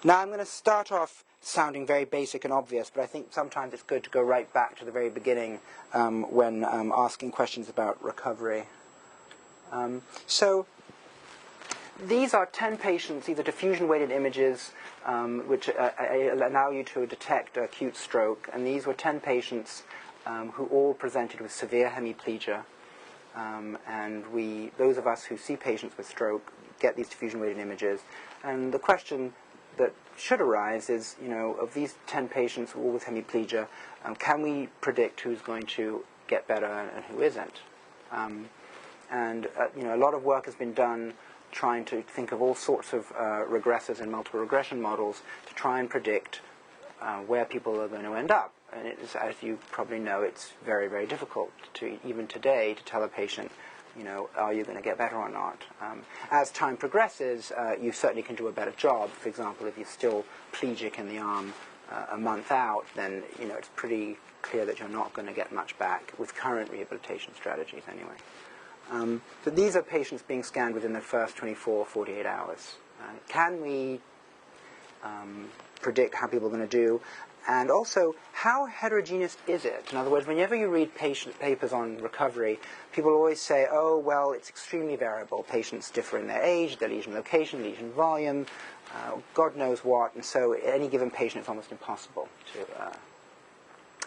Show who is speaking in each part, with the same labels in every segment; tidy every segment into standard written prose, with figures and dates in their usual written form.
Speaker 1: Now I'm going to start off sounding very basic and obvious, but I think sometimes it's good to go right back to the very beginning when asking questions about recovery. So these are 10 patients, these are diffusion-weighted images, which allow you to detect acute stroke, and these were 10 patients who all presented with severe hemiplegia. And those of us who see patients with stroke get these diffusion-weighted images. And the question that should arise is, of these 10 patients all with hemiplegia, can we predict who's going to get better and who isn't? A lot of work has been done trying to think of all sorts of regressors and multiple regression models to try and predict where people are going to end up. And it is, as you probably know, it's very, very difficult to, even today, to tell a patient, are you going to get better or not? As time progresses, you certainly can do a better job. For example, if you're still plegic in the arm a month out, then it's pretty clear that you're not going to get much back with current rehabilitation strategies anyway. But these are patients being scanned within the first 24, 48 hours. Can we predict how people are going to do? And also, how heterogeneous is it? In other words, whenever you read patient papers on recovery, people always say, oh, well, it's extremely variable. Patients differ in their age, their lesion location, lesion volume, God knows what. And so any given patient, it's almost impossible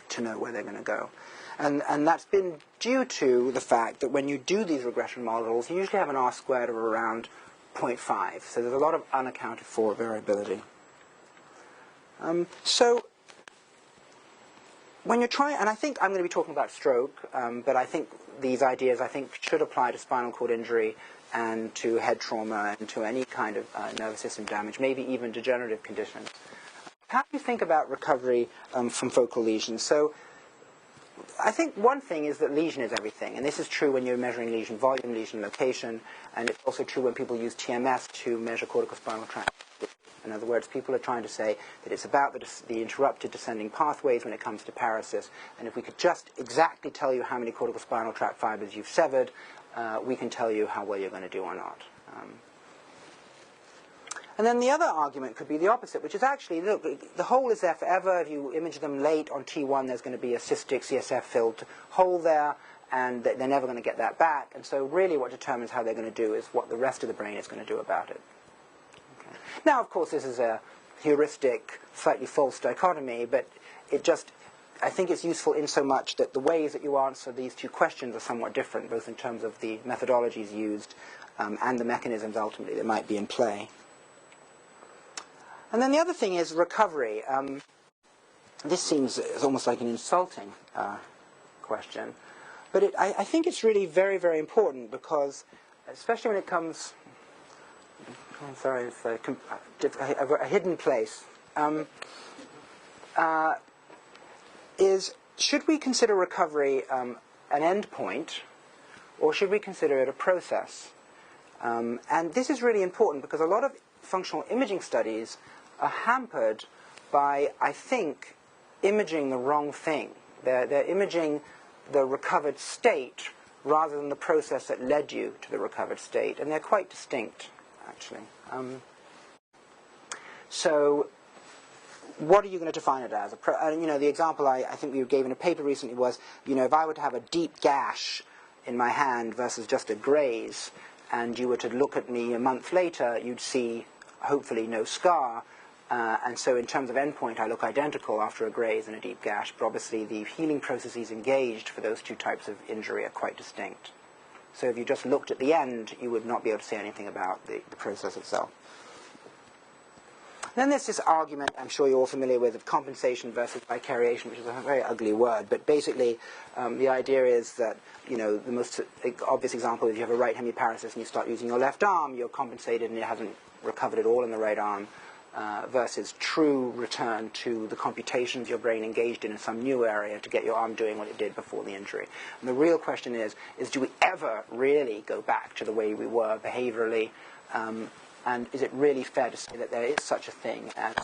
Speaker 1: to know where they're going to go. And that's been due to the fact that when you do these regression models, you usually have an R-squared of around 0.5. So there's a lot of unaccounted for variability. So when you're trying, and I think I'm going to be talking about stroke, but I think these ideas, should apply to spinal cord injury and to head trauma and to any kind of nervous system damage, maybe even degenerative conditions. How do you think about recovery from focal lesions? So I think one thing is that lesion is everything, and this is true when you're measuring lesion volume, lesion location, and it's also true when people use TMS to measure corticospinal tract. In other words, people are trying to say that it's about the interrupted descending pathways when it comes to paresis, and if we could just exactly tell you how many corticospinal tract fibers you've severed, we can tell you how well you're going to do or not. And then the other argument could be the opposite, which is actually, look, the hole is there forever. If you image them late on T1, there's going to be a cystic CSF-filled hole there, and they're never going to get that back. And so really what determines how they're going to do is what the rest of the brain is going to do about it. Okay. Now, of course, this is a heuristic, slightly false dichotomy, but I think it's useful in so much that the ways that you answer these two questions are somewhat different, both in terms of the methodologies used and the mechanisms ultimately that might be in play. And then the other thing is recovery. This seems almost like an insulting question, but I think it's really very, very important because, especially when it comes, I'm sorry, it's a hidden place, is should we consider recovery an end point, or should we consider it a process? And this is really important because a lot of functional imaging studies are hampered by, I think, imaging the wrong thing. They're imaging the recovered state rather than the process that led you to the recovered state, and they're quite distinct, actually. So what are you going to define it as? The example I think we gave in a paper recently was, if I were to have a deep gash in my hand versus just a graze, and you were to look at me a month later, you'd see, hopefully, no scar. And so in terms of endpoint, I look identical after a graze and a deep gash, but obviously the healing processes engaged for those two types of injury are quite distinct. So if you just looked at the end, you would not be able to say anything about the process itself. Then there's this argument, I'm sure you're all familiar with, of compensation versus vicariation, which is a very ugly word, but basically the idea is that, the most obvious example is you have a right hemiparesis and you start using your left arm, you're compensated and you haven't recovered at all in the right arm, versus true return to the computations your brain engaged in some new area to get your arm doing what it did before the injury. And the real question is do we ever really go back to the way we were behaviorally? And is it really fair to say that there is such a thing as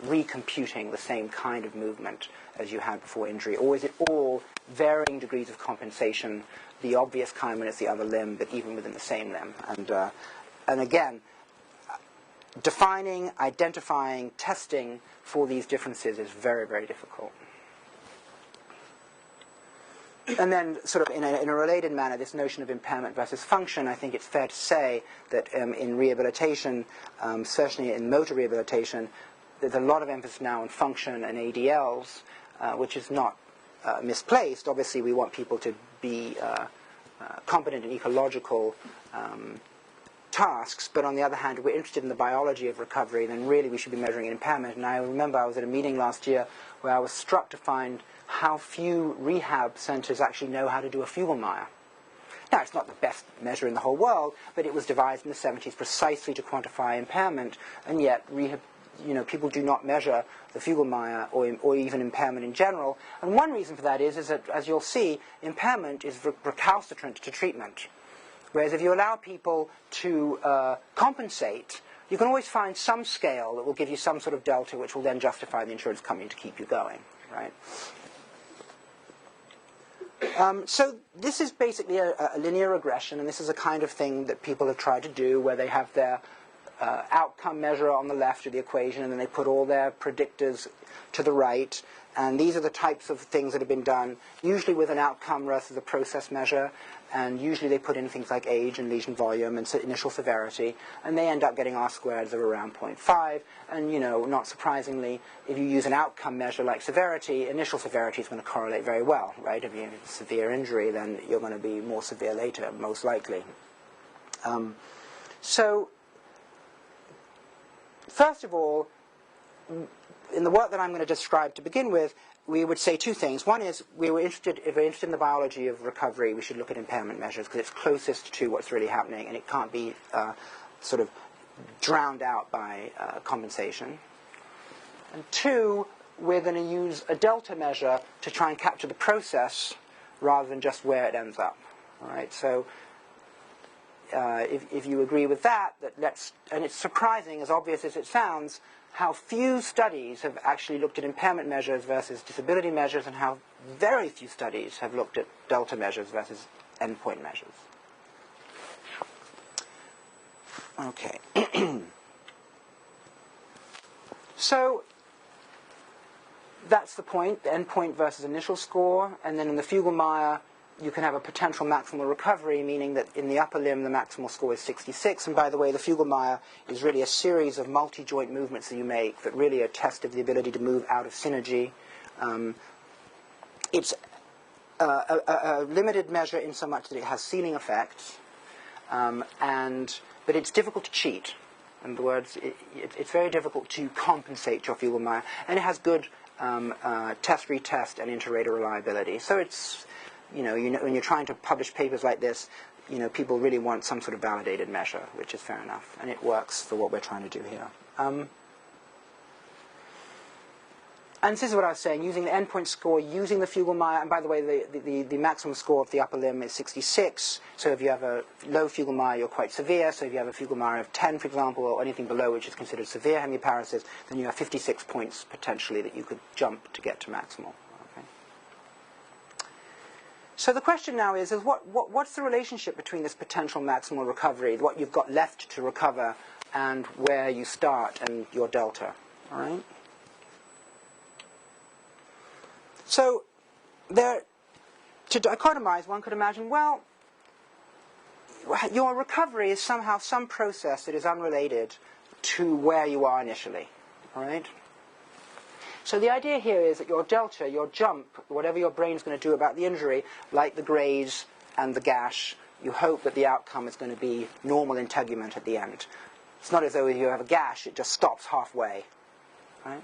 Speaker 1: recomputing the same kind of movement as you had before injury? Or is it all varying degrees of compensation, the obvious kind when it's the other limb, but even within the same limb? And again, defining, identifying, testing for these differences is very, very difficult. And then, sort of in a related manner, this notion of impairment versus function, I think it's fair to say that in rehabilitation, certainly in motor rehabilitation, there's a lot of emphasis now on function and ADLs, which is not misplaced. Obviously, we want people to be competent in ecological tasks, but on the other hand, if we're interested in the biology of recovery, then really we should be measuring impairment. And I remember I was at a meeting last year where I was struck to find how few rehab centers actually know how to do a Fugl-Meyer. Now, it's not the best measure in the whole world, but it was devised in the 70s precisely to quantify impairment, and yet rehab, people do not measure the Fugl-Meyer or even impairment in general. And one reason for that is that, as you'll see, impairment is recalcitrant to treatment. Whereas if you allow people to compensate, you can always find some scale that will give you some sort of delta which will then justify the insurance company to keep you going, right? So this is basically a linear regression, and this is a kind of thing that people have tried to do where they have their outcome measure on the left of the equation, and then they put all their predictors to the right. And these are the types of things that have been done, usually with an outcome versus a process measure, and usually they put in things like age and lesion volume and initial severity, and they end up getting R-squareds of around 0.5. And, not surprisingly, if you use an outcome measure like severity, initial severity is going to correlate very well, right? If you have a severe injury, then you're going to be more severe later, most likely. So, first of all, in the work that I'm going to describe to begin with, we would say two things. One is, if we're interested in the biology of recovery, we should look at impairment measures because it's closest to what's really happening, and it can't be sort of drowned out by compensation. And two, we're going to use a delta measure to try and capture the process rather than just where it ends up. All right, so if you agree with that, and it's surprising, as obvious as it sounds, how few studies have actually looked at impairment measures versus disability measures, and how very few studies have looked at delta measures versus endpoint measures. Okay. So that's the point, the endpoint versus initial score, and then in the Fugl-Meyer, you can have a potential maximal recovery, meaning that in the upper limb the maximal score is 66. And by the way, the Fugl-Meyer is really a series of multi-joint movements that you make that really are a test of the ability to move out of synergy. It's a limited measure in so much that it has ceiling effects, but it's difficult to cheat. In other words, it's very difficult to compensate your Fugl-Meyer, and it has good test-retest and inter-rater reliability. So it's when you're trying to publish papers like this, people really want some sort of validated measure, which is fair enough, and it works for what we're trying to do here. And this is what I was saying, using the endpoint score, using the Fugl-Meyer, and by the way, the maximum score of the upper limb is 66, so if you have a low Fugl-Meyer, you're quite severe, so if you have a Fugl-Meyer of 10, for example, or anything below, which is considered severe hemiparesis, then you have 56 points, potentially, that you could jump to get to maximal. Okay? So the question now is what's the relationship between this potential maximal recovery, what you've got left to recover, and where you start and your delta, all right? So, to dichotomize, one could imagine, well, your recovery is somehow some process that is unrelated to where you are initially, all right? So the idea here is that your delta, your jump, whatever your brain's going to do about the injury, like the graze and the gash, you hope that the outcome is going to be normal integument at the end. It's not as though if you have a gash, it just stops halfway, right?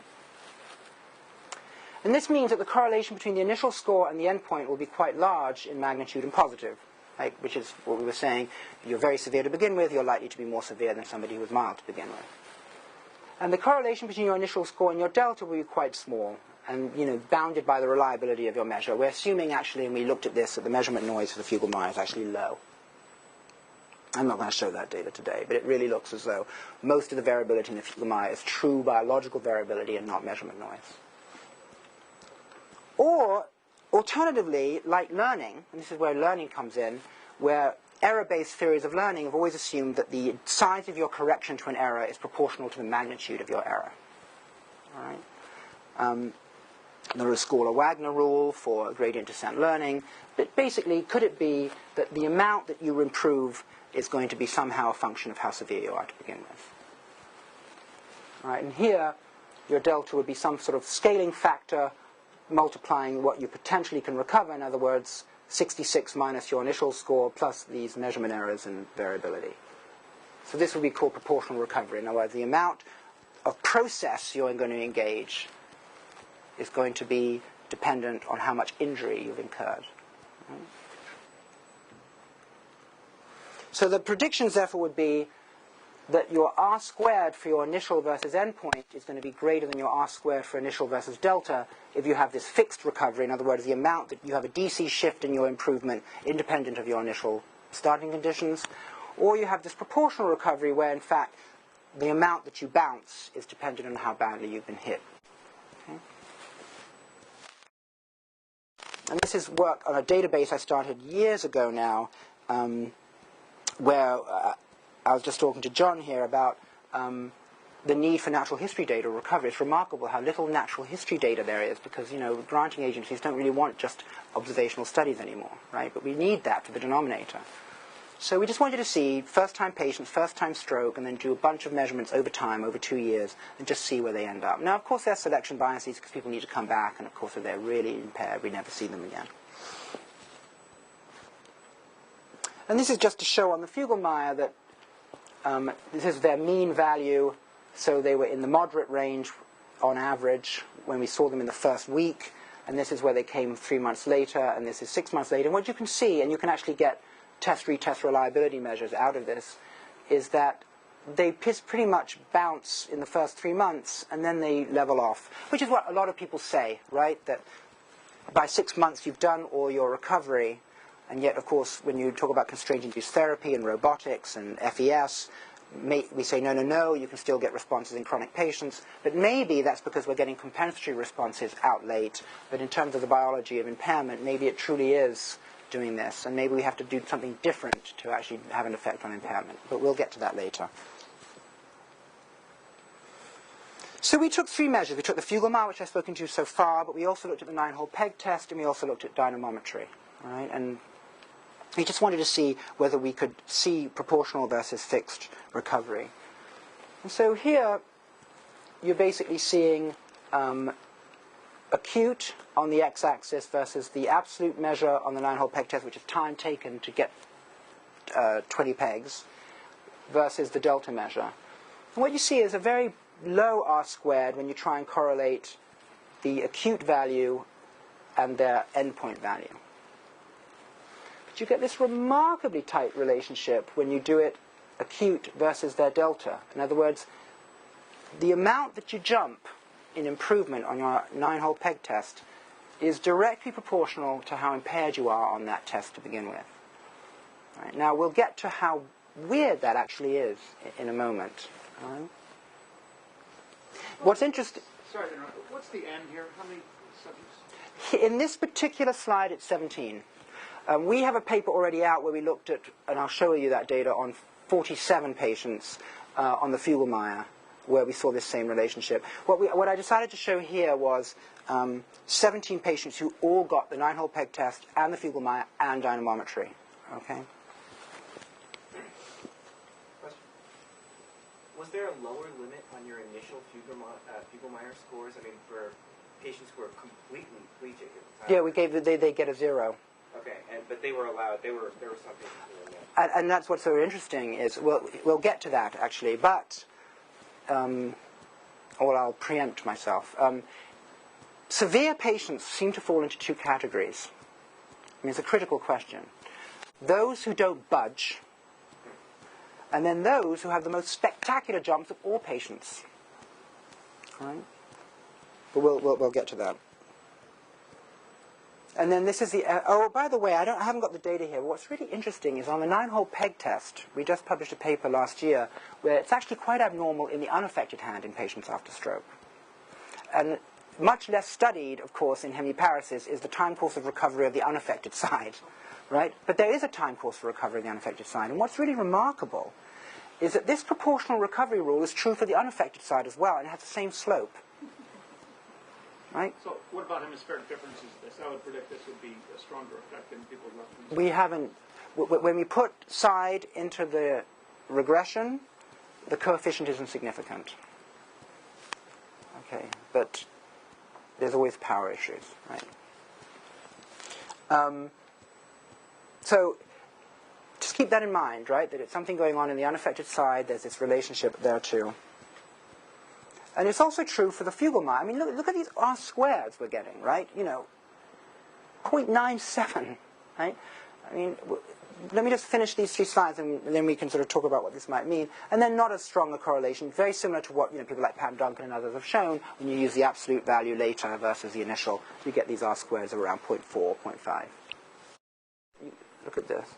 Speaker 1: And this means that the correlation between the initial score and the endpoint will be quite large in magnitude and positive, right? Which is what we were saying. If you're very severe to begin with, you're likely to be more severe than somebody who was mild to begin with. And the correlation between your initial score and your delta will be quite small and, bounded by the reliability of your measure. We're assuming, actually, and we looked at this, that the measurement noise for the Fugl-Meyer is actually low. I'm not going to show that data today, but it really looks as though most of the variability in the Fugl-Meyer is true biological variability and not measurement noise. Or, alternatively, like learning, and this is where learning comes in, where error-based theories of learning have always assumed that the size of your correction to an error is proportional to the magnitude of your error. All right? There is a Scaler-Wagner rule for gradient descent learning. But basically, could it be that the amount that you improve is going to be somehow a function of how severe you are to begin with? All right, and here, your delta would be some sort of scaling factor multiplying what you potentially can recover. In other words, 66 minus your initial score plus these measurement errors and variability. So this would be called proportional recovery. In other words, the amount of process you're going to engage is going to be dependent on how much injury you've incurred. Right? So the predictions, therefore, would be that your R squared for your initial versus endpoint is going to be greater than your R squared for initial versus delta if you have this fixed recovery. In other words, the amount that you have a DC shift in your improvement independent of your initial starting conditions. Or you have this proportional recovery where, in fact, the amount that you bounce is dependent on how badly you've been hit. Okay? And this is work on a database I started years ago now, where I was just talking to John here about the need for natural history data recovery. It's remarkable how little natural history data there is because, you know, granting agencies don't really want just observational studies anymore, right? But we need that for the denominator. So we just wanted to see first-time patients, first-time stroke, and then do a bunch of measurements over time, over 2 years, and just see where they end up. Now, of course, there's selection biases because people need to come back, and of course, if they're really impaired, we never see them again. And this is just to show on the Fugl-Meyer that this is their mean value, so they were in the moderate range on average when we saw them in the first week, and this is where they came 3 months later, and this is 6 months later. And what you can see, and you can actually get test-retest reliability measures out of this, is that they pretty much bounce in the first 3 months, and then they level off, which is what a lot of people say, right? That by 6 months you've done all your recovery, and yet, of course, when you talk about constraint-induced therapy and robotics and FES, we say, no, you can still get responses in chronic patients, but maybe that's because we're getting compensatory responses out late, but in terms of the biology of impairment, maybe it truly is doing this, and maybe we have to do something different to actually have an effect on impairment, but we'll get to that later. So we took 3 measures. We took the Fugl-Meyer, which I've spoken to so far, but we also looked at the 9-hole peg test, and we also looked at dynamometry, right? And we just wanted to see whether we could see proportional versus fixed recovery. And so here, you're basically seeing acute on the x-axis versus the absolute measure on the 9-hole peg test, which is time taken to get 20 pegs, versus the delta measure. And what you see is a very low R squared when you try and correlate the acute value and their endpoint value. But you get this remarkably tight relationship when you do it acute versus their delta. In other words, the amount that you jump in improvement on your 9-hole peg test is directly proportional to how impaired you are on that test to begin with. Right. Now, we'll get to how weird that actually is in a moment. Right. What's interesting...
Speaker 2: Sorry, what's the N here? How many subjects?
Speaker 1: In this particular slide, it's 17. We have a paper already out where we looked at, and I'll show you that data, on 47 patients on the Fugl-Meyer, where we saw this same relationship. What I decided to show here was 17 patients who all got the 9-hole peg test and the Fugl-Meyer and dynamometry. Okay.
Speaker 3: Question. Was there a lower limit on your initial Fugl-Meyer scores? I mean, for patients who are completely plegic at the time?
Speaker 1: Yeah, we gave they get a 0.
Speaker 3: Okay, but they were allowed. There was something.
Speaker 1: And that's what's so interesting is we'll get to that actually, but. Or I'll preempt myself. Severe patients seem to fall into 2 categories. I mean, it's a critical question. Those who don't budge, and then those who have the most spectacular jumps of all patients. All right? But we'll get to that. And then this is the... oh, by the way, I haven't got the data here. What's really interesting is on the 9-hole peg test, we just published a paper last year where it's actually quite abnormal in the unaffected hand in patients after stroke. And much less studied, of course, in hemiparesis is the time course of recovery of the unaffected side. right? But there is a time course for recovery of the unaffected side. And what's really remarkable is that this proportional recovery rule is true for the unaffected side as well, and it has the same slope. Right?
Speaker 2: So what about hemispheric differences? I would predict this would be a stronger effect in people with left hemisphere.
Speaker 1: We haven't, when we put side into the regression, the coefficient isn't significant. Okay, but there's always power issues, right? So just keep that in mind, right? That it's something going on in the unaffected side. There's this relationship there too. And it's also true for the Fugl-Meyer. I mean, look at these R squareds we're getting, right? You know, 0.97, right? I mean, let me just finish these 3 slides, and then we can sort of talk about what this might mean. And then not as strong a correlation, very similar to what people like Pam Duncan and others have shown. When you use the absolute value later versus the initial, you get these R squares of around 0.4, 0.5. Look at this.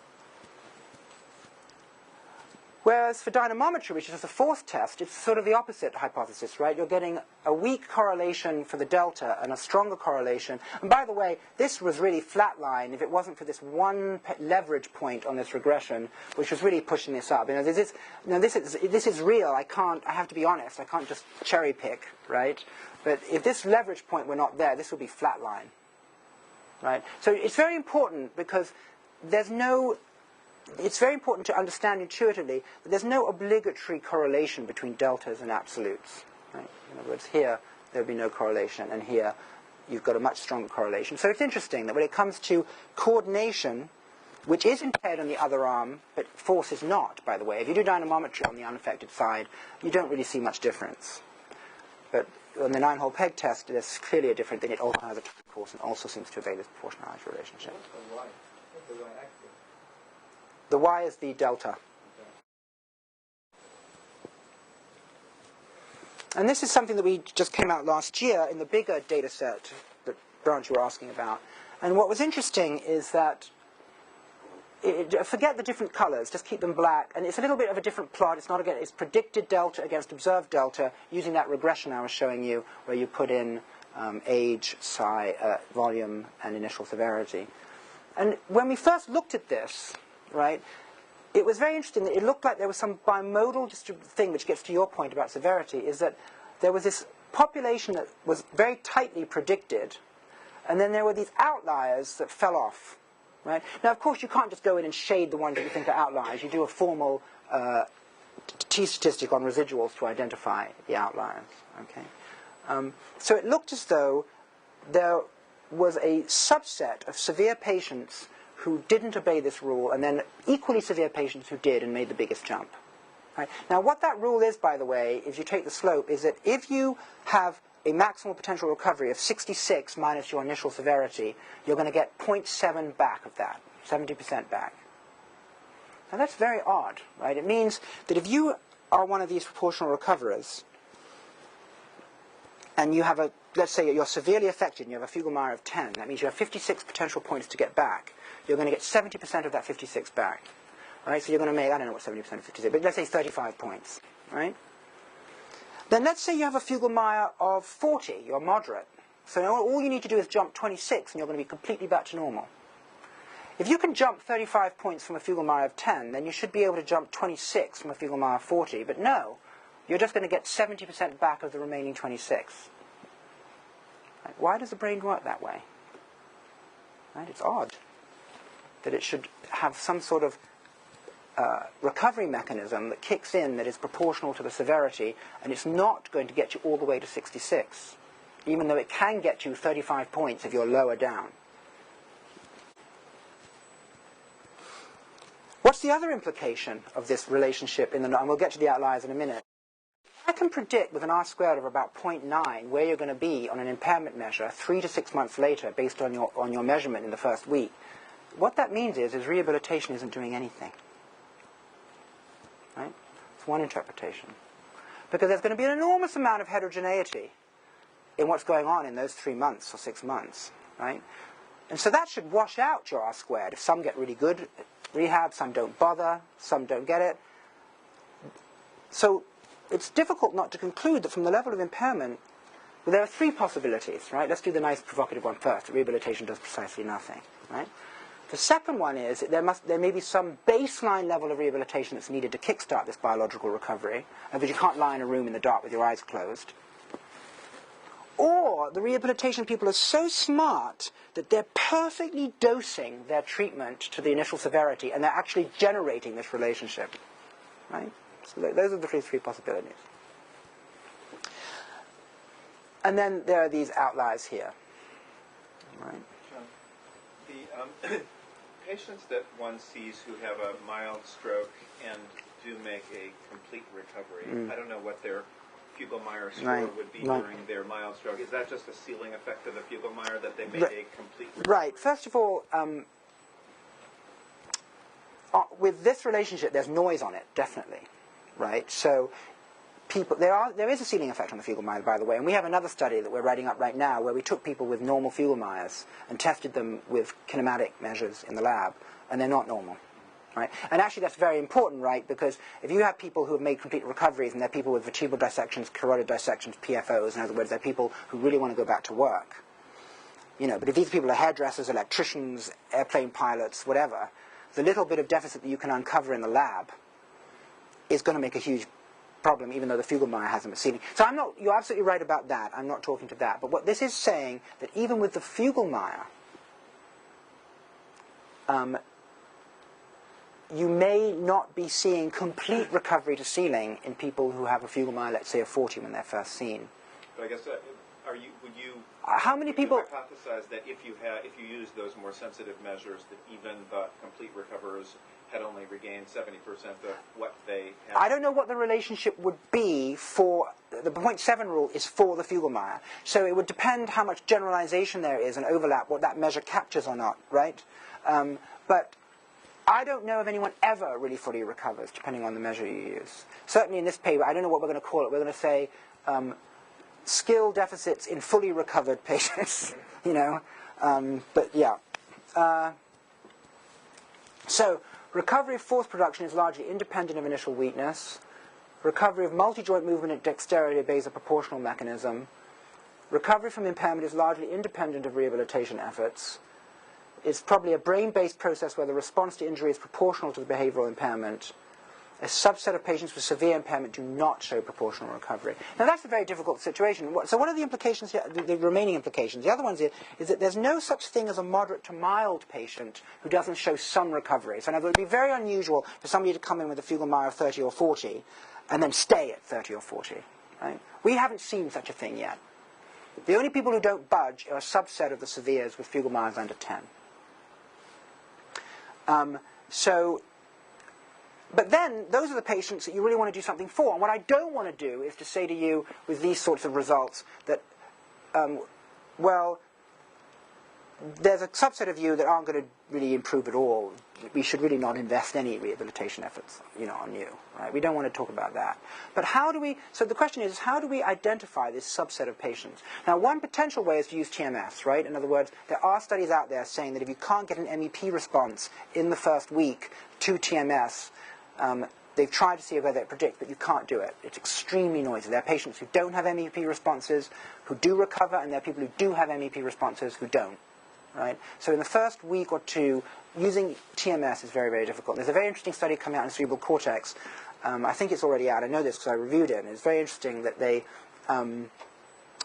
Speaker 1: Whereas for dynamometry, which is the 4th test, it's sort of the opposite hypothesis, right? You're getting a weak correlation for the delta and a stronger correlation. And by the way, this was really flatline if it wasn't for this one leverage point on this regression, which was really pushing this up. This is real. I have to be honest. I can't just cherry pick, right? But if this leverage point were not there, this would be flatline, right? So it's very important because it's very important to understand intuitively that there's no obligatory correlation between deltas and absolutes. Right? In other words, here there would be no correlation, and here you've got a much stronger correlation. So it's interesting that when it comes to coordination, which is impaired on the other arm, but force is not, by the way. If you do dynamometry on the unaffected side, you don't really see much difference. But on the 9-hole peg test, there's clearly a difference, and it also has a time course and also seems to obey this proportionality relationship. The y is the delta. And this is something that we just came out last year in the bigger data set that Branch you were asking about. And what was interesting is that, forget the different colors, just keep them black. And it's a little bit of a different plot. It's not again, it's predicted delta against observed delta using that regression I was showing you where you put in age, size, volume, and initial severity. And when we first looked at this, right, it was very interesting that it looked like there was some bimodal thing, which gets to your point about severity, is that there was this population that was very tightly predicted, and then there were these outliers that fell off. Right? Now, of course, you can't just go in and shade the ones that you think are outliers. You do a formal t-statistic on residuals to identify the outliers. Okay? So it looked as though there was a subset of severe patients who didn't obey this rule, and then equally severe patients who did and made the biggest jump. Right? Now, what that rule is, by the way, if you take the slope, is that if you have a maximal potential recovery of 66 minus your initial severity, you're going to get 0.7 back of that, 70% back. Now, that's very odd, right? It means that if you are one of these proportional recoverers, and you have let's say you're severely affected and you have a Fugl-Meyer of 10, that means you have 56 potential points to get back. You're going to get 70% of that 56 back. Right? So you're going to make, I don't know what 70% of 56, but let's say 35 points. Right? Then let's say you have a Fugl-Meyer of 40, you're moderate. So all you need to do is jump 26 and you're going to be completely back to normal. If you can jump 35 points from a Fugl-Meyer of 10, then you should be able to jump 26 from a Fugl-Meyer of 40. But no, you're just going to get 70% back of the remaining 26. Right? Why does the brain work that way? Right? It's odd that it should have some sort of recovery mechanism that kicks in that is proportional to the severity, and it's not going to get you all the way to 66, even though it can get you 35 points if you're lower down. What's the other implication of this relationship and we'll get to the outliers in a minute. I can predict with an R-squared of about 0.9 where you're going to be on an impairment measure 3 to 6 months later based on your measurement in the first week. What that means is rehabilitation isn't doing anything. Right? It's one interpretation. Because there's going to be an enormous amount of heterogeneity in what's going on in those 3 months or 6 months. Right? And so that should wash out your R-squared. If some get really good at rehab, some don't bother, some don't get it. So it's difficult not to conclude that from the level of impairment, well, there are 3 possibilities. Right? Let's do the nice provocative one first. Rehabilitation does precisely nothing. Right? The second one is that there may be some baseline level of rehabilitation that's needed to kickstart this biological recovery, and that you can't lie in a room in the dark with your eyes closed. Or the rehabilitation people are so smart that they're perfectly dosing their treatment to the initial severity, and they're actually generating this relationship. Right? So those are the three possibilities. And then there are these outliers here. Right?
Speaker 4: John, the patients that one sees who have a mild stroke and do make a complete recovery, I don't know what their Fugl-Meyer score would be during their mild stroke. Is that just a ceiling effect of the Fugl-Meyer that they make a complete recovery?
Speaker 1: Right. First of all, with this relationship, there's noise on it, definitely. Right? So there is a ceiling effect on the Fugl-Meyer, by the way, and we have another study that we're writing up right now where we took people with normal Fugl-Meyers and tested them with kinematic measures in the lab, and they're not normal. Right? And actually that's very important, right, because if you have people who have made complete recoveries and they're people with vertebral dissections, carotid dissections, PFOs, in other words, they're people who really want to go back to work. But if these people are hairdressers, electricians, airplane pilots, whatever, the little bit of deficit that you can uncover in the lab is going to make a huge problem, even though the Fugl-Meyer hasn't been seen. So you're absolutely right about that. I'm not talking to that. But what this is saying, that even with the Fugl-Meyer, you may not be seeing complete recovery to ceiling in people who have a Fugl-Meyer, let's say, of 40 when they're first seen.
Speaker 4: But I guess, would you
Speaker 1: how many people
Speaker 4: hypothesize that if you use those more sensitive measures, that even the complete recoverers had only regained 70% of what they had?
Speaker 1: I don't know what the relationship would be for the 0.7 rule is for the Fugl-Meyer. So it would depend how much generalization there is and overlap, what that measure captures or not, right? But I don't know if anyone ever really fully recovers, depending on the measure you use. Certainly in this paper, I don't know what we're going to call it. We're going to say skill deficits in fully recovered patients, but yeah. So recovery of force production is largely independent of initial weakness. Recovery of multi-joint movement and dexterity obeys a proportional mechanism. Recovery from impairment is largely independent of rehabilitation efforts. It's probably a brain-based process where the response to injury is proportional to the behavioral impairment. A subset of patients with severe impairment do not show proportional recovery. Now that's a very difficult situation. So what are the implications here, the remaining implications? The other ones here is that there's no such thing as a moderate to mild patient who doesn't show some recovery. So in other words, it would be very unusual for somebody to come in with a Fugl-Meyer of 30 or 40 and then stay at 30 or 40. Right? We haven't seen such a thing yet. The only people who don't budge are a subset of the severes with Fugl-Meyers under 10. But then, those are the patients that you really want to do something for. And what I don't want to do is to say to you, with these sorts of results, that, well, there's a subset of you that aren't going to really improve at all. We should really not invest any rehabilitation efforts, on you. Right? We don't want to talk about that. But so the question is, how do we identify this subset of patients? Now, one potential way is to use TMS, right? In other words, there are studies out there saying that if you can't get an MEP response in the first week to TMS, they've tried to see whether it predicts, but you can't do it. It's extremely noisy. There are patients who don't have MEP responses who do recover, and there are people who do have MEP responses who don't. Right? So in the first week or two, using TMS is very, very difficult. There's a very interesting study coming out in cerebral cortex. I think it's already out. I know this because I reviewed it. And it's very interesting that they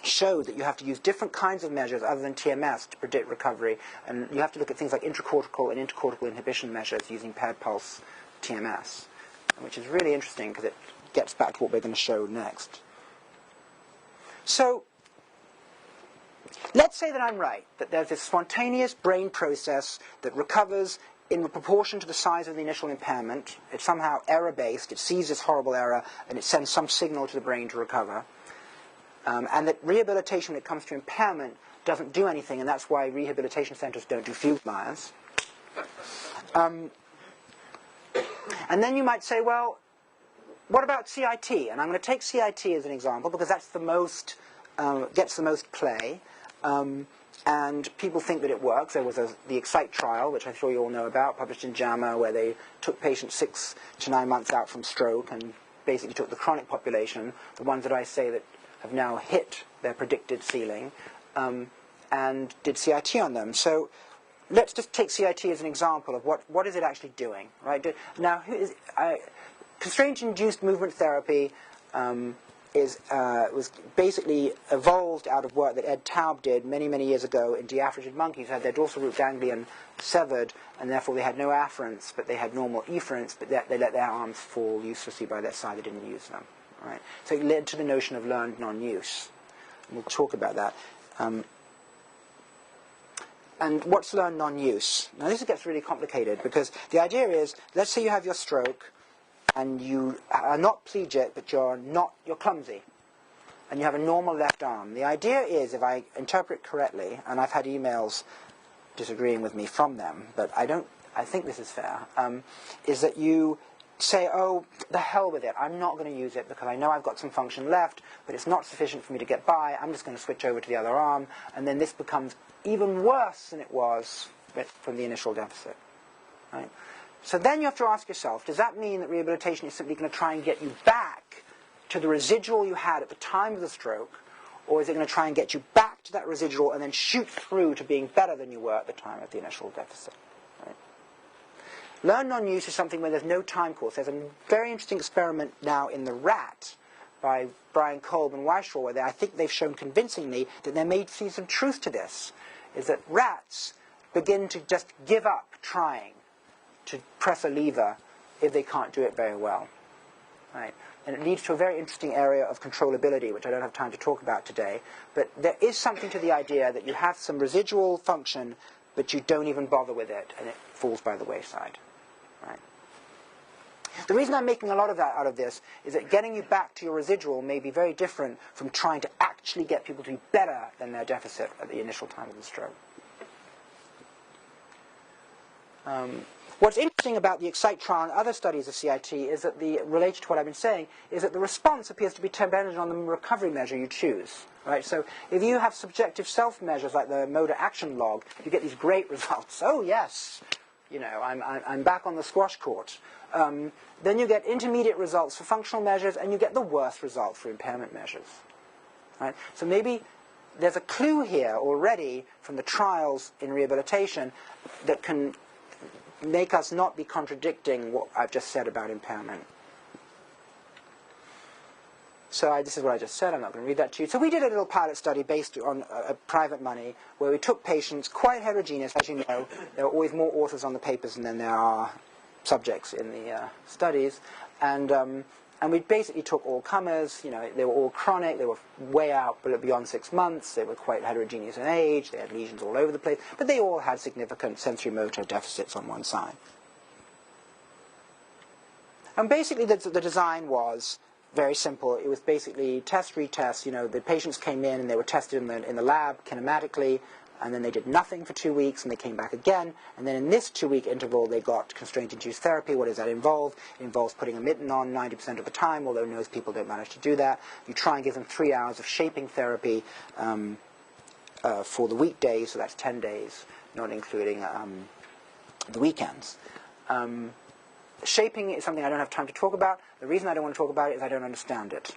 Speaker 1: showed that you have to use different kinds of measures other than TMS to predict recovery. And you have to look at things like intracortical and intercortical inhibition measures using paired pulse TMS, which is really interesting because it gets back to what we're going to show next. So let's say that I'm right, that there's this spontaneous brain process that recovers in proportion to the size of the initial impairment. It's somehow error-based. It sees this horrible error, and it sends some signal to the brain to recover. And that rehabilitation, when it comes to impairment, doesn't do anything, and that's why rehabilitation centers don't do Fugl-Meyers. And then you might say, well, what about CIT? And I'm going to take CIT as an example, because that's the most, gets the most play. And people think that it works. There was the EXCITE trial, which I'm sure you all know about, published in JAMA, where they took patients 6 to 9 months out from stroke and basically took the chronic population, the ones that I say that have now hit their predicted ceiling, and did CIT on them. So let's just take CIT as an example of what is it actually doing, right? Now, constraint-induced movement therapy was basically evolved out of work that Ed Taub did many, many years ago in diaphragid monkeys who had their dorsal root ganglion severed, and therefore they had no afferents, but they had normal efferents, but they let their arms fall uselessly by their side. They didn't use them, right? So it led to the notion of learned non-use. And we'll talk about that. And what's learned non-use? Now this gets really complicated because the idea is, let's say you have your stroke, and you are not plegic, but you're clumsy, and you have a normal left arm. The idea is, if I interpret correctly, and I've had emails disagreeing with me from them, but I think this is fair, is that you say, oh, the hell with it, I'm not going to use it because I know I've got some function left, but it's not sufficient for me to get by, I'm just going to switch over to the other arm, and then this becomes even worse than it was from the initial deficit, right? So then you have to ask yourself, does that mean that rehabilitation is simply going to try and get you back to the residual you had at the time of the stroke, or is it going to try and get you back to that residual and then shoot through to being better than you were at the time of the initial deficit? Right? Learn non-use is something where there's no time course. There's a very interesting experiment now in the rat by Brian Kolb and Weishaupt, where I think they've shown convincingly that there may be some truth to this, is that rats begin to just give up trying to press a lever if they can't do it very well. Right? And it leads to a very interesting area of controllability, which I don't have time to talk about today. But there is something to the idea that you have some residual function, but you don't even bother with it, and it falls by the wayside. Right? The reason I'm making a lot of that out of this is that getting you back to your residual may be very different from trying to actually get people to be better than their deficit at the initial time of the stroke. What's interesting about the EXCITE trial and other studies of CIT is that related to what I've been saying, is that the response appears to be dependent on the recovery measure you choose. Right? So if you have subjective self-measures like the motor action log, you get these great results. Oh yes, I'm back on the squash court. Then you get intermediate results for functional measures, and you get the worst result for impairment measures. Right? So maybe there's a clue here already from the trials in rehabilitation that can make us not be contradicting what I've just said about impairment. So this is what I just said. I'm not going to read that to you. So we did a little pilot study based on private money where we took patients, quite heterogeneous, as you know. There are always more authors on the papers than there are subjects in the studies. And we basically took all comers. They were all chronic. They were way out beyond 6 months. They were quite heterogeneous in age. They had lesions all over the place. But they all had significant sensory motor deficits on one side. And basically the design was very simple. It was basically test, retest. The patients came in and they were tested in the lab kinematically, and then they did nothing for 2 weeks, and they came back again. And then in this 2-week interval, they got constraint-induced therapy. What does that involve? It involves putting a mitten on 90% of the time, although most people don't manage to do that. You try and give them 3 hours of shaping therapy for the weekdays, so that's 10 days, not including the weekends. Shaping is something I don't have time to talk about. The reason I don't want to talk about it is I don't understand it.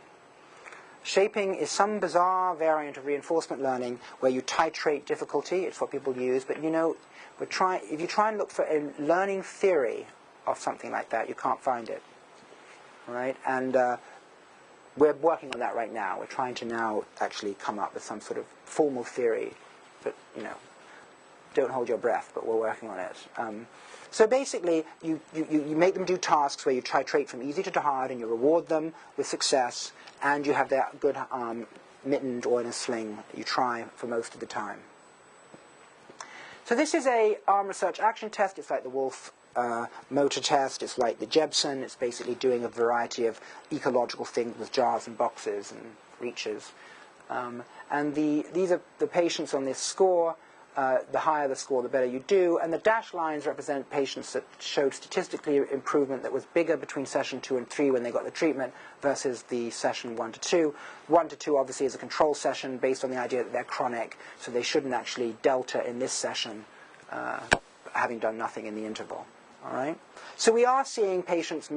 Speaker 1: Shaping is some bizarre variant of reinforcement learning where you titrate difficulty. It's what people use. But if you try and look for a learning theory of something like that, you can't find it. Right? And we're working on that right now. We're trying to now actually come up with some sort of formal theory. But, don't hold your breath, but we're working on it. So basically, you make them do tasks where you titrate from easy to hard, and you reward them with success, and you have their good arm mittened or in a sling that you try for most of the time. So this is a arm research action test. It's like the Wolf motor test. It's like the Jebsen. It's basically doing a variety of ecological things with jars and boxes and reaches. And these are the patients on this score. The higher the score, the better you do. And the dashed lines represent patients that showed statistically improvement that was bigger between session 2 and 3 when they got the treatment versus the session 1 to 2. 1 to 2 obviously is a control session based on the idea that they're chronic, so they shouldn't actually delta in this session, having done nothing in the interval. All right? So we are seeing patients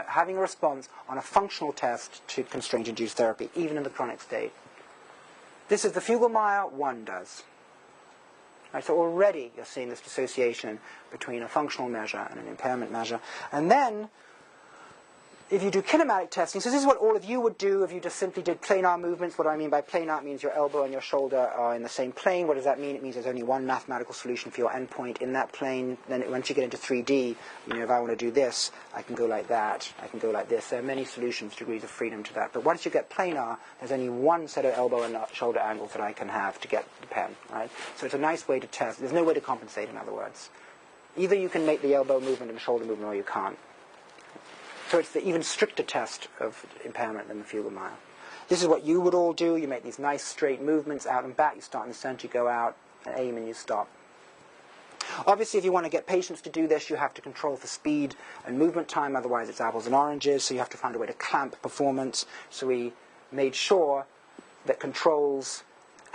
Speaker 1: having a response on a functional test to constraint-induced therapy, even in the chronic state. This is the Fugl-Meyer, 1 does. Right, so already you're seeing this dissociation between a functional measure and an impairment measure. And then, if you do kinematic testing, so this is what all of you would do if you just simply did planar movements. What I mean by planar, it means your elbow and your shoulder are in the same plane. What does that mean? It means there's only one mathematical solution for your endpoint in that plane. Then once you get into 3D, you know, if I want to do this, I can go like that, I can go like this. There are many solutions, degrees of freedom to that. But once you get planar, there's only one set of elbow and shoulder angles that I can have to get the pen, right? So it's a nice way to test. There's no way to compensate, in other words. Either you can make the elbow movement and the shoulder movement, or you can't. So it's the even stricter test of impairment than the Fugl-Meyer. This is what you would all do. You make these nice straight movements out and back. You start in the center, you go out, and aim, and you stop. Obviously, if you want to get patients to do this, you have to control for speed and movement time. Otherwise, it's apples and oranges. So you have to find a way to clamp performance. So we made sure that controls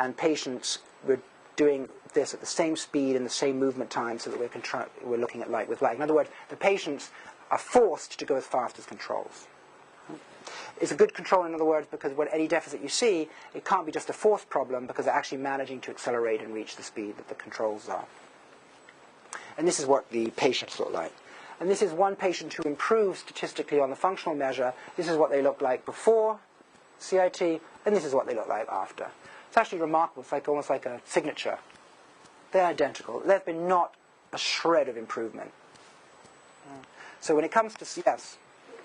Speaker 1: and patients were doing this at the same speed and the same movement time, so that we're looking at like with like. In other words, the patients are forced to go as fast as controls. It's a good control, in other words, because when any deficit you see, it can't be just a force problem, because they're actually managing to accelerate and reach the speed that the controls are. And this is what the patients look like. And this is one patient who improved statistically on the functional measure. This is what they looked like before CIT, and this is what they look like after. It's actually remarkable. It's like almost like a signature. They're identical. There's been not a shred of improvement. So when it comes to, yes?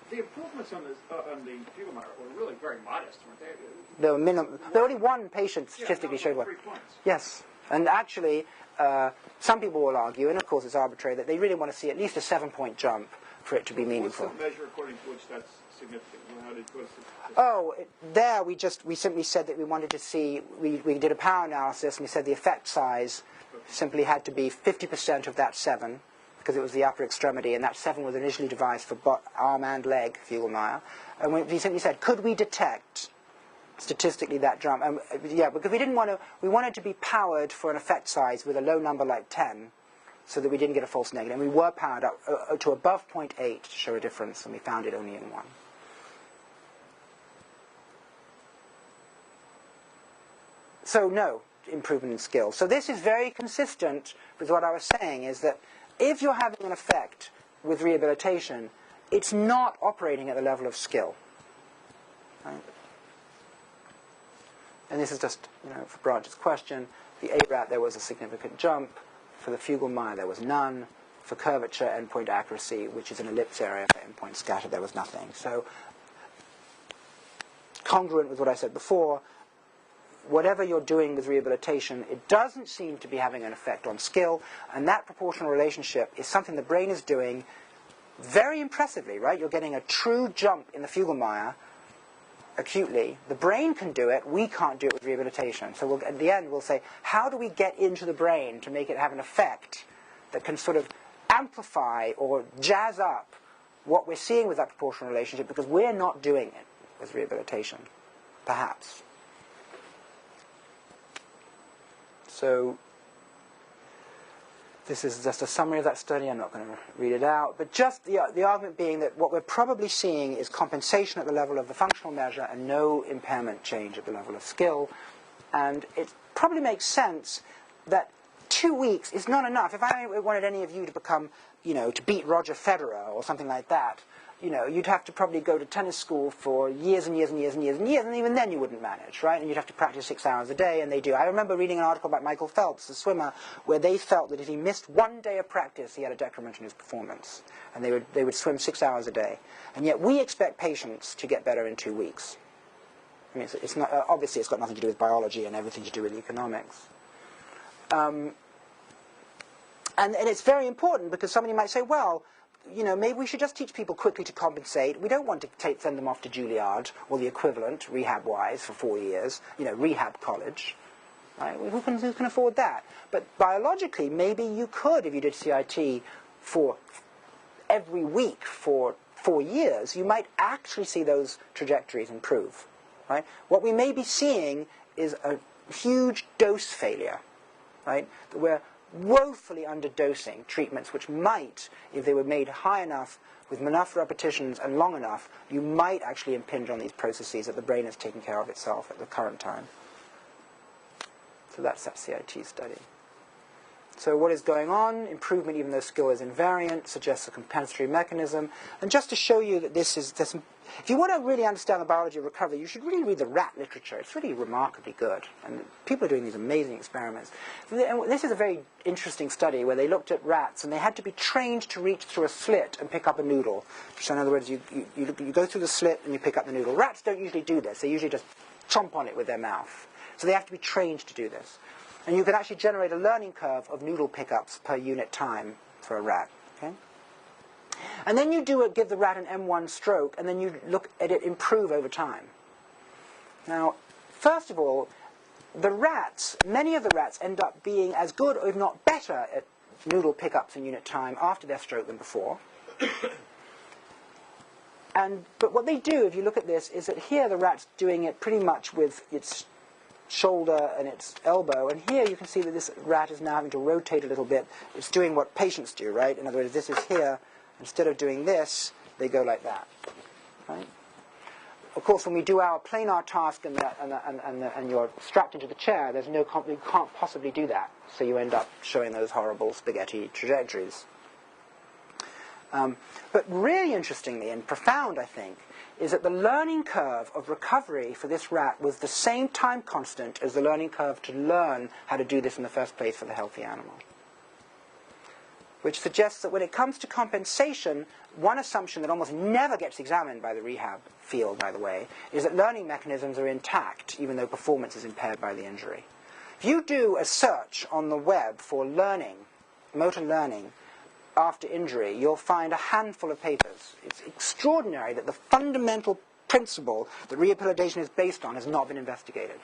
Speaker 2: The improvements on the Fugl-Meyer were really very modest, weren't they?
Speaker 1: There were minimum. There only one patient statistically showed one.
Speaker 2: 3 points.
Speaker 1: Yes. And actually, some people will argue, and of course it's arbitrary, that they really want to see at least a 7-point jump for it to be meaningful.
Speaker 2: What's the measure according to which that's significant? How did
Speaker 1: we simply said that we wanted to see, we did a power analysis, and we said the effect size simply had to be 50% of that 7, because it was the upper extremity, and that 7 was initially devised for arm and leg, Fugl-Meyer. And we simply said, could we detect statistically that jump? Yeah, because we wanted to be powered for an effect size with a low number like 10, so that we didn't get a false negative. And we were powered up to above 0.8 to show a difference, and we found it only in 1. So no improvement in skill. So this is very consistent with what I was saying, is that if you're having an effect with rehabilitation, it's not operating at the level of skill. Right? And this is just, for Branch's question, the ARAT there was a significant jump. For the Fugl-Meyer there was none. For curvature, endpoint accuracy, which is an ellipse area for endpoint scatter, there was nothing. So, congruent with what I said before, whatever you're doing with rehabilitation, it doesn't seem to be having an effect on skill, and that proportional relationship is something the brain is doing very impressively, right? You're getting a true jump in the Fugl-Meyer acutely. The brain can do it, we can't do it with rehabilitation. So at the end we'll say, how do we get into the brain to make it have an effect that can sort of amplify or jazz up what we're seeing with that proportional relationship, because we're not doing it with rehabilitation, perhaps. So this is just a summary of that study. I'm not going to read it out. But just the argument being that what we're probably seeing is compensation at the level of the functional measure and no impairment change at the level of skill. And it probably makes sense that 2 weeks is not enough. If I wanted any of you to become, to beat Roger Federer or something like that, you'd have to probably go to tennis school for years and years and years and years and years, and even then you wouldn't manage, right? And you'd have to practice 6 hours a day, and they do. I remember reading an article about Michael Phelps, the swimmer, where they felt that if he missed 1 day of practice, he had a decrement in his performance. And they would swim 6 hours a day. And yet we expect patients to get better in 2 weeks. I mean, it's not, obviously it's got nothing to do with biology and everything to do with economics. And it's very important, because somebody might say, well, maybe we should just teach people quickly to compensate. We don't want to send them off to Juilliard or the equivalent, rehab-wise, for 4 years. Rehab college. Right? Who can afford that? But biologically, maybe you could, if you did CIT for every week for 4 years, you might actually see those trajectories improve. Right? What we may be seeing is a huge dose failure. Right? We're woefully underdosing treatments which might, if they were made high enough, with enough repetitions and long enough, you might actually impinge on these processes that the brain is taking care of itself at the current time. So that's that CIT study. So what is going on? Improvement, even though skill is invariant, suggests a compensatory mechanism. And just to show you that if you want to really understand the biology of recovery, you should really read the rat literature. It's really remarkably good. And people are doing these amazing experiments. And this is a very interesting study where they looked at rats, and they had to be trained to reach through a slit and pick up a noodle. So in other words, you go through the slit and you pick up the noodle. Rats don't usually do this. They usually just chomp on it with their mouth. So they have to be trained to do this. And you can actually generate a learning curve of noodle pickups per unit time for a rat. Okay? And then you give the rat an M1 stroke, and then you look at it improve over time. Now, first of all, many of the rats end up being as good, or if not better, at noodle pickups in unit time after their stroke than before. But what they do, if you look at this, is that here the rat's doing it pretty much with its shoulder and its elbow, and here you can see that this rat is now having to rotate a little bit. It's doing what patients do, right? In other words, this is here. Instead of doing this, they go like that, right? Of course, when we do our planar task and you're strapped into the chair, you can't possibly do that. So you end up showing those horrible spaghetti trajectories. But really interestingly and profound, I think, is that the learning curve of recovery for this rat was the same time constant as the learning curve to learn how to do this in the first place for the healthy animal. Which suggests that when it comes to compensation, one assumption that almost never gets examined by the rehab field, by the way, is that learning mechanisms are intact, even though performance is impaired by the injury. If you do a search on the web for learning, motor learning, after injury, you'll find a handful of papers. It's extraordinary that the fundamental principle that rehabilitation is based on has not been investigated.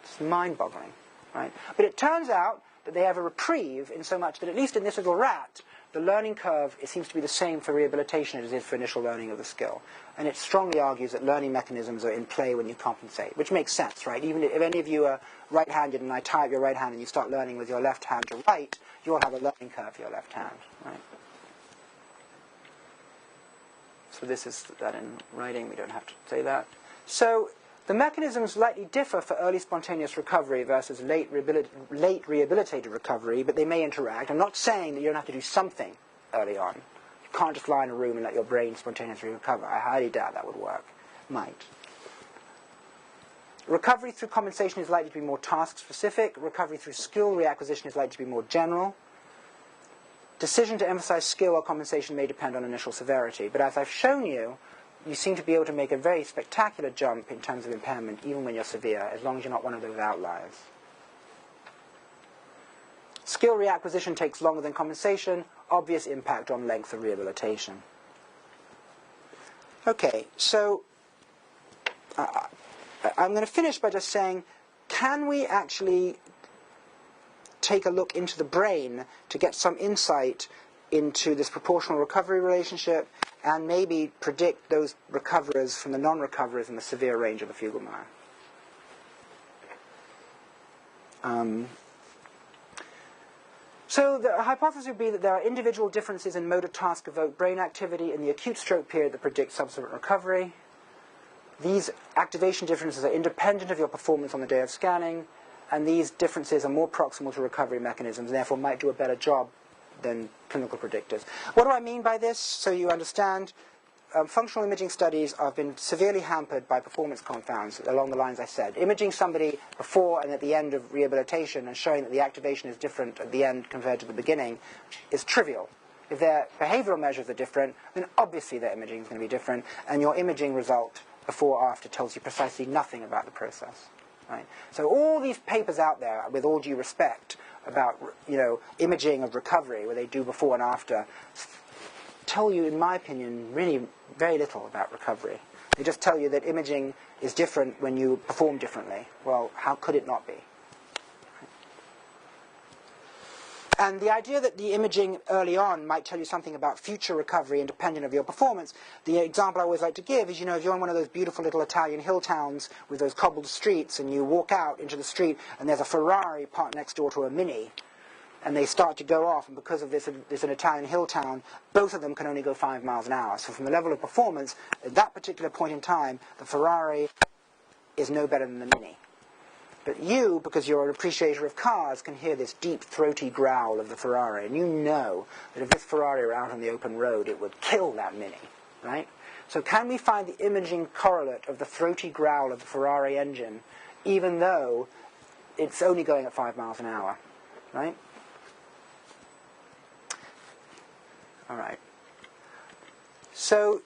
Speaker 1: It's mind-boggling, right? But it turns out that they have a reprieve in so much that, at least in this little rat, the learning curve, it seems to be the same for rehabilitation as it is for initial learning of the skill. And it strongly argues that learning mechanisms are in play when you compensate, which makes sense, right? Even if any of you are right-handed and I tie up your right hand and you start learning with your left hand to write, you'll have a learning curve for your left hand, right? So this is that in writing, we don't have to say that. So the mechanisms likely differ for early spontaneous recovery versus late rehabilitated recovery, but they may interact. I'm not saying that you don't have to do something early on. You can't just lie in a room and let your brain spontaneously recover. I highly doubt that would work. Might. Recovery through compensation is likely to be more task-specific. Recovery through skill reacquisition is likely to be more general. Decision to emphasize skill or compensation may depend on initial severity. But as I've shown you, you seem to be able to make a very spectacular jump in terms of impairment, even when you're severe, as long as you're not one of those outliers. Skill reacquisition takes longer than compensation. Obvious impact on length of rehabilitation. Okay, so I'm going to finish by just saying, can we actually take a look into the brain to get some insight into this proportional recovery relationship and maybe predict those recoverers from the non-recoverers in the severe range of the Fugl-Meyer? So the hypothesis would be that there are individual differences in motor task-evoked brain activity in the acute stroke period that predict subsequent recovery. These activation differences are independent of your performance on the day of scanning, and these differences are more proximal to recovery mechanisms and therefore might do a better job than clinical predictors. What do I mean by this, so you understand? Functional imaging studies have been severely hampered by performance confounds along the lines I said. Imaging somebody before and at the end of rehabilitation and showing that the activation is different at the end compared to the beginning is trivial. If their behavioral measures are different, then obviously their imaging is going to be different, and your imaging result before or after tells you precisely nothing about the process. Right? So all these papers out there, with all due respect, about imaging of recovery, where they do before and after, tell you, in my opinion, really very little about recovery. They just tell you that imaging is different when you perform differently. Well, how could it not be? And the idea that the imaging early on might tell you something about future recovery independent of your performance, the example I always like to give is, if you're in one of those beautiful little Italian hill towns with those cobbled streets and you walk out into the street and there's a Ferrari parked next door to a Mini, and they start to go off, and because of this an Italian hill town, both of them can only go 5 miles an hour. So from the level of performance, at that particular point in time, the Ferrari is no better than the Mini. But you, because you're an appreciator of cars, can hear this deep, throaty growl of the Ferrari, and you know that if this Ferrari were out on the open road, it would kill that Mini, right? So can we find the imaging correlate of the throaty growl of the Ferrari engine, even though it's only going at 5 miles an hour, right? All right. So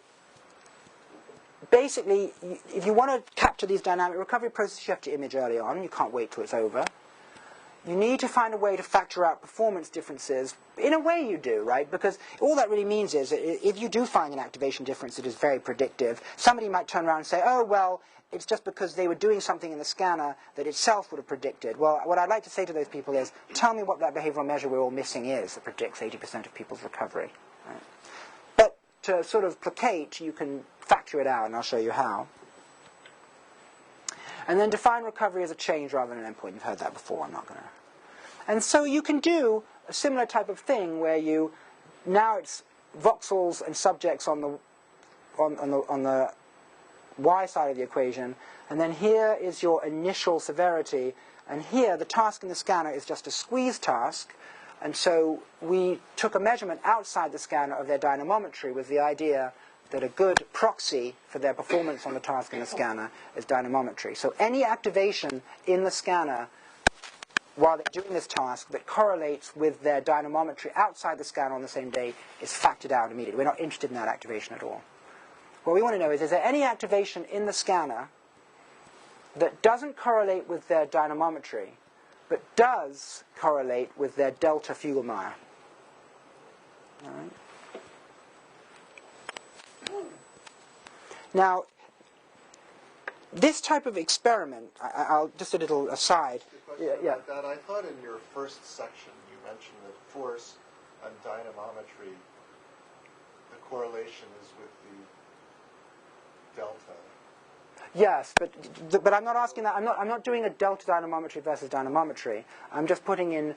Speaker 1: basically, if you want to capture these dynamic recovery processes, you have to image early on. You can't wait till it's over. You need to find a way to factor out performance differences. In a way you do, right? Because all that really means is that if you do find an activation difference that is very predictive, somebody might turn around and say, oh, well, it's just because they were doing something in the scanner that itself would have predicted. Well, what I'd like to say to those people is, tell me what that behavioral measure we're all missing is that predicts 80% of people's recovery. Right? But to sort of placate, you can factor it out, and I'll show you how. And then define recovery as a change rather than an endpoint. You've heard that before. I'm not going to. And so you can do a similar type of thing where you now it's voxels and subjects on the y side of the equation, and then here is your initial severity, and here the task in the scanner is just a squeeze task. And so we took a measurement outside the scanner of their dynamometry with the idea that a good proxy for their performance on the task in the scanner is dynamometry. So any activation in the scanner while they're doing this task that correlates with their dynamometry outside the scanner on the same day is factored out immediately. We're not interested in that activation at all. What we want to know is there any activation in the scanner that doesn't correlate with their dynamometry, but does correlate with their delta Fugelmeier? All right. Now, this type of experiment, I'll just a little aside.
Speaker 5: About that, I thought in your first section you mentioned that force and dynamometry, the correlation is with the delta.
Speaker 1: Yes, but I'm not asking that. I'm not doing a delta dynamometry versus dynamometry. I'm just putting in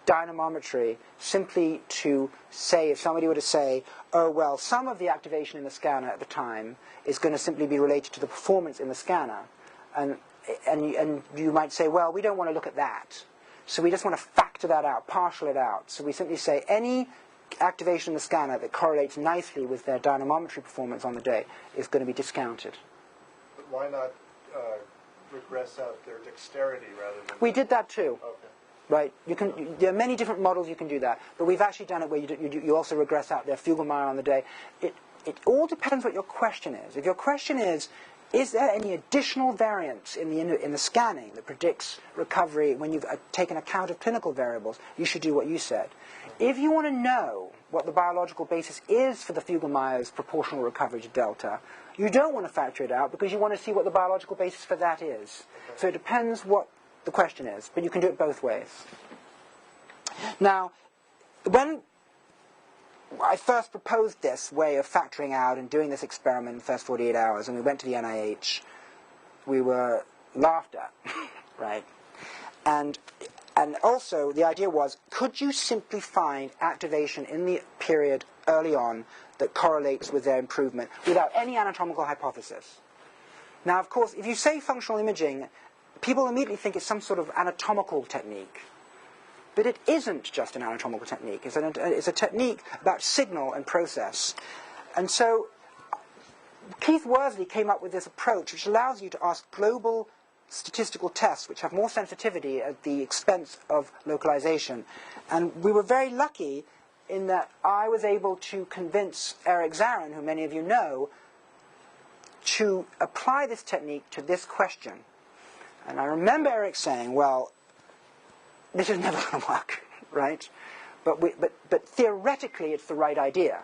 Speaker 1: dynamometry simply to say, if somebody were to say, oh, well, some of the activation in the scanner at the time is going to simply be related to the performance in the scanner. And you might say, well, we don't want to look at that. So we just want to factor that out, partial it out. So we simply say any activation in the scanner that correlates nicely with their dynamometry performance on the day is going to be discounted.
Speaker 5: But why not regress out their dexterity rather than...
Speaker 1: We did that too.
Speaker 5: Okay.
Speaker 1: Right, there are many different models you can do that, but we've actually done it where you also regress out their Fugelmeier on the day. It all depends what your question is. If your question is there any additional variance in the scanning that predicts recovery when you've taken account of clinical variables, you should do what you said. If you want to know what the biological basis is for the Fugelmeier's proportional recovery to delta, you don't want to factor it out because you want to see what the biological basis for that is. So it depends what the question is, but you can do it both ways. Now, when I first proposed this way of factoring out and doing this experiment in the first 48 hours, and we went to the NIH, we were laughed at, right? And also, the idea was, could you simply find activation in the period early on that correlates with their improvement without any anatomical hypothesis? Now, of course, if you say functional imaging, people immediately think it's some sort of anatomical technique. But it isn't just an anatomical technique. It's a technique about signal and process. And so Keith Worsley came up with this approach which allows you to ask global statistical tests which have more sensitivity at the expense of localization. And we were very lucky in that I was able to convince Eric Zarin, who many of you know, to apply this technique to this question. And I remember Eric saying, well, this is never going to work, right? But theoretically, it's the right idea.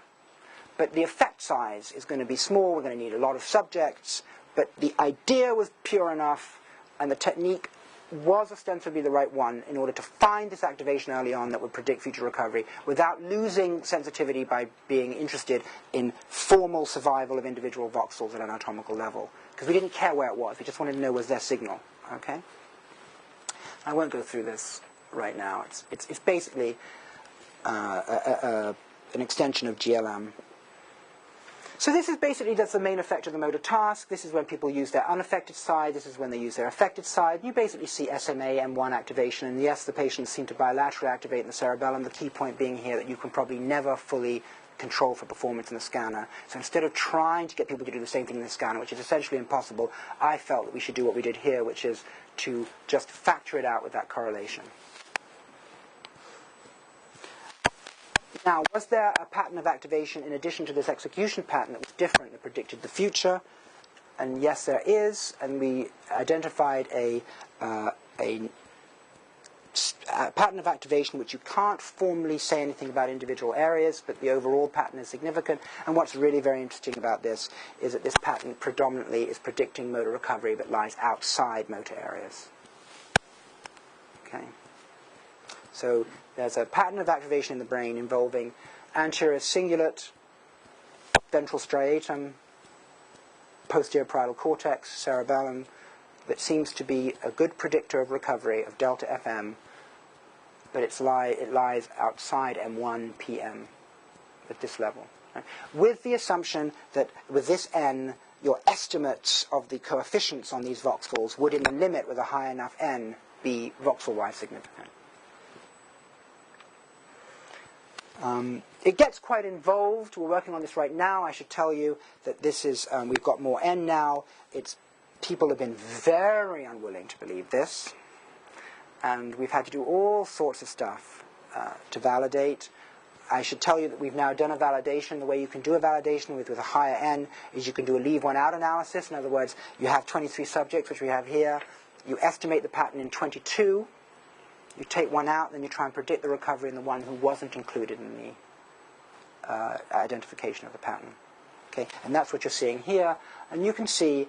Speaker 1: But the effect size is going to be small. We're going to need a lot of subjects. But the idea was pure enough, and the technique was ostensibly the right one in order to find this activation early on that would predict future recovery without losing sensitivity by being interested in formal survival of individual voxels at an anatomical level. Because we didn't care where it was. We just wanted to know was there signal. Okay? I won't go through this right now. It's basically an extension of GLM. So this is basically just the main effect of the motor task. This is when people use their unaffected side. This is when they use their affected side. You basically see SMA M1 activation, and yes, the patients seem to bilaterally activate in the cerebellum, the key point being here that you can probably never fully control for performance in the scanner. So instead of trying to get people to do the same thing in the scanner, which is essentially impossible, I felt that we should do what we did here, which is to just factor it out with that correlation. Now, was there a pattern of activation in addition to this execution pattern that was different, that predicted the future? And yes, there is, and we identified a pattern of activation which you can't formally say anything about individual areas, but the overall pattern is significant. And what's really very interesting about this is that this pattern predominantly is predicting motor recovery but lies outside motor areas. Okay. So there's a pattern of activation in the brain involving anterior cingulate, ventral striatum, posterior parietal cortex, cerebellum, that seems to be a good predictor of recovery of delta FM, but it lies outside M1 PM at this level. Right? With the assumption that with this N, your estimates of the coefficients on these voxels would, in the limit with a high enough N, be voxel-wise significant. It gets quite involved. We're working on this right now. I should tell you that this is, we've got more N now. People have been very unwilling to believe this. And we've had to do all sorts of stuff to validate. I should tell you that we've now done a validation. The way you can do a validation with a higher N is you can do a leave one out analysis. In other words, you have 23 subjects, which we have here. You estimate the pattern in 22. You take one out, then you try and predict the recovery in the one who wasn't included in the identification of the pattern. Okay, and that's what you're seeing here. And you can see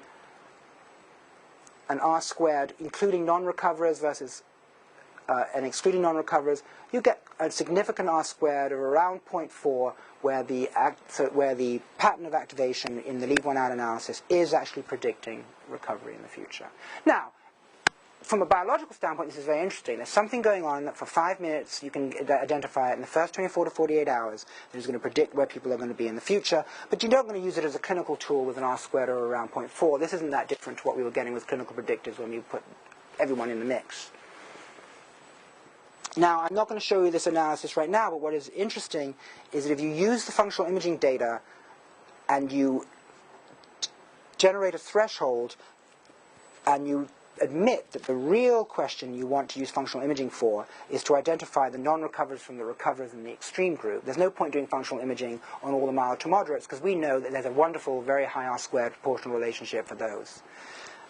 Speaker 1: an R squared, including non-recoverers versus and excluding non-recoverers. You get a significant R squared of around 0.4, where the pattern of activation in the leave one out analysis is actually predicting recovery in the future. Now, from a biological standpoint, this is very interesting. There's something going on that for 5 minutes you can identify it in the first 24 to 48 hours that is going to predict where people are going to be in the future, but you're not going to use it as a clinical tool with an R squared or around 0.4. This isn't that different to what we were getting with clinical predictors when we put everyone in the mix. Now, I'm not going to show you this analysis right now, but what is interesting is that if you use the functional imaging data and you generate a threshold and you admit that the real question you want to use functional imaging for is to identify the non-recoverers from the recoverers in the extreme group. There's no point doing functional imaging on all the mild to moderates because we know that there's a wonderful, very high R-squared proportional relationship for those.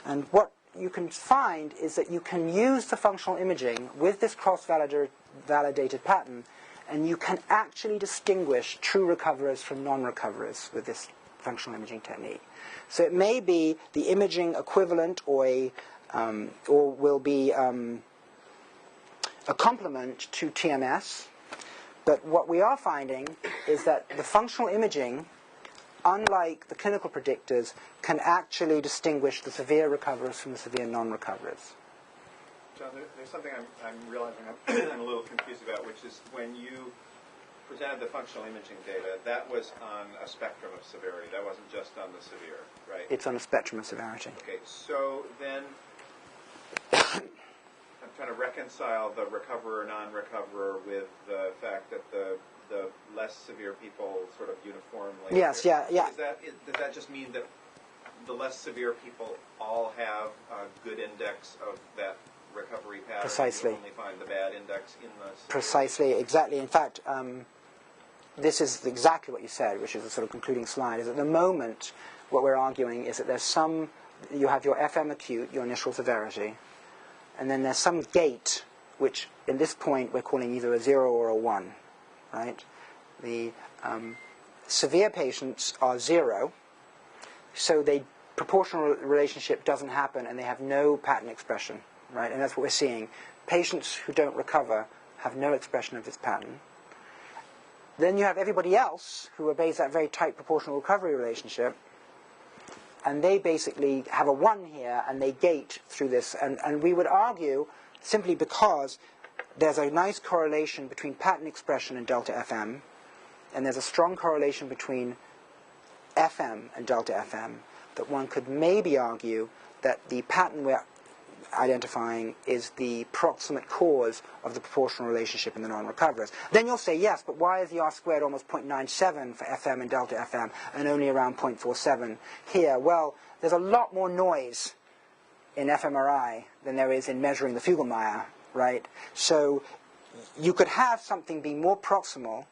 Speaker 1: And what you can find is that you can use the functional imaging with this cross-validated pattern, and you can actually distinguish true recoverers from non-recoverers with this functional imaging technique. So it may be the imaging equivalent or will be a complement to TMS, but what we are finding is that the functional imaging, unlike the clinical predictors, can actually distinguish the severe recoverers from the severe non-recoverers.
Speaker 4: John, there's something I'm realizing I'm a little confused about, which is when you presented the functional imaging data, that was on a spectrum of severity. That wasn't just on the severe, right?
Speaker 1: It's on a spectrum of severity.
Speaker 4: Okay, so then I'm trying to reconcile the recoverer, non-recoverer with the fact that the less severe people sort of uniformly...
Speaker 1: Yes, yeah.
Speaker 4: Does that just mean that the less severe people all have a good index of that recovery pattern?
Speaker 1: Precisely.
Speaker 4: You only find the bad index in the...
Speaker 1: Precisely, exactly. In fact, this is exactly what you said, which is the sort of concluding slide, is at the moment what we're arguing is that there's some... You have your FM acute, your initial severity, and then there's some gate, which in this point we're calling either a 0 or a 1, right? The severe patients are 0, so the proportional relationship doesn't happen and they have no pattern expression, right? And that's what we're seeing. Patients who don't recover have no expression of this pattern. Then you have everybody else who obeys that very tight proportional recovery relationship, and they basically have a 1 here, and they gate through this. And we would argue, simply because there's a nice correlation between pattern expression and delta FM, and there's a strong correlation between FM and delta FM, that one could maybe argue that the pattern we're identifying is the proximate cause of the proportional relationship in the non-recoverers. Then you'll say, yes, but why is the R-squared almost 0.97 for FM and delta FM and only around 0.47 here? Well, there's a lot more noise in fMRI than there is in measuring the Fugl-Meyer, right? So you could have something be more proximal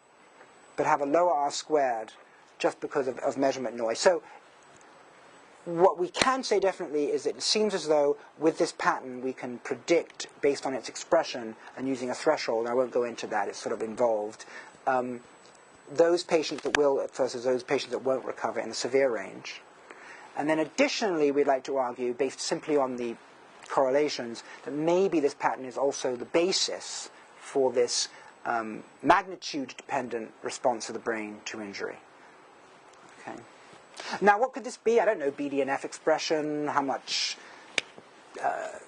Speaker 1: but have a lower R-squared just because of measurement noise. So what we can say definitely is that it seems as though with this pattern we can predict based on its expression and using a threshold. I won't go into that, it's sort of involved. Those patients that will versus those patients that won't recover in the severe range. And then additionally we'd like to argue, based simply on the correlations, that maybe this pattern is also the basis for this magnitude-dependent response of the brain to injury. Okay. Now, what could this be? I don't know, BDNF expression, how much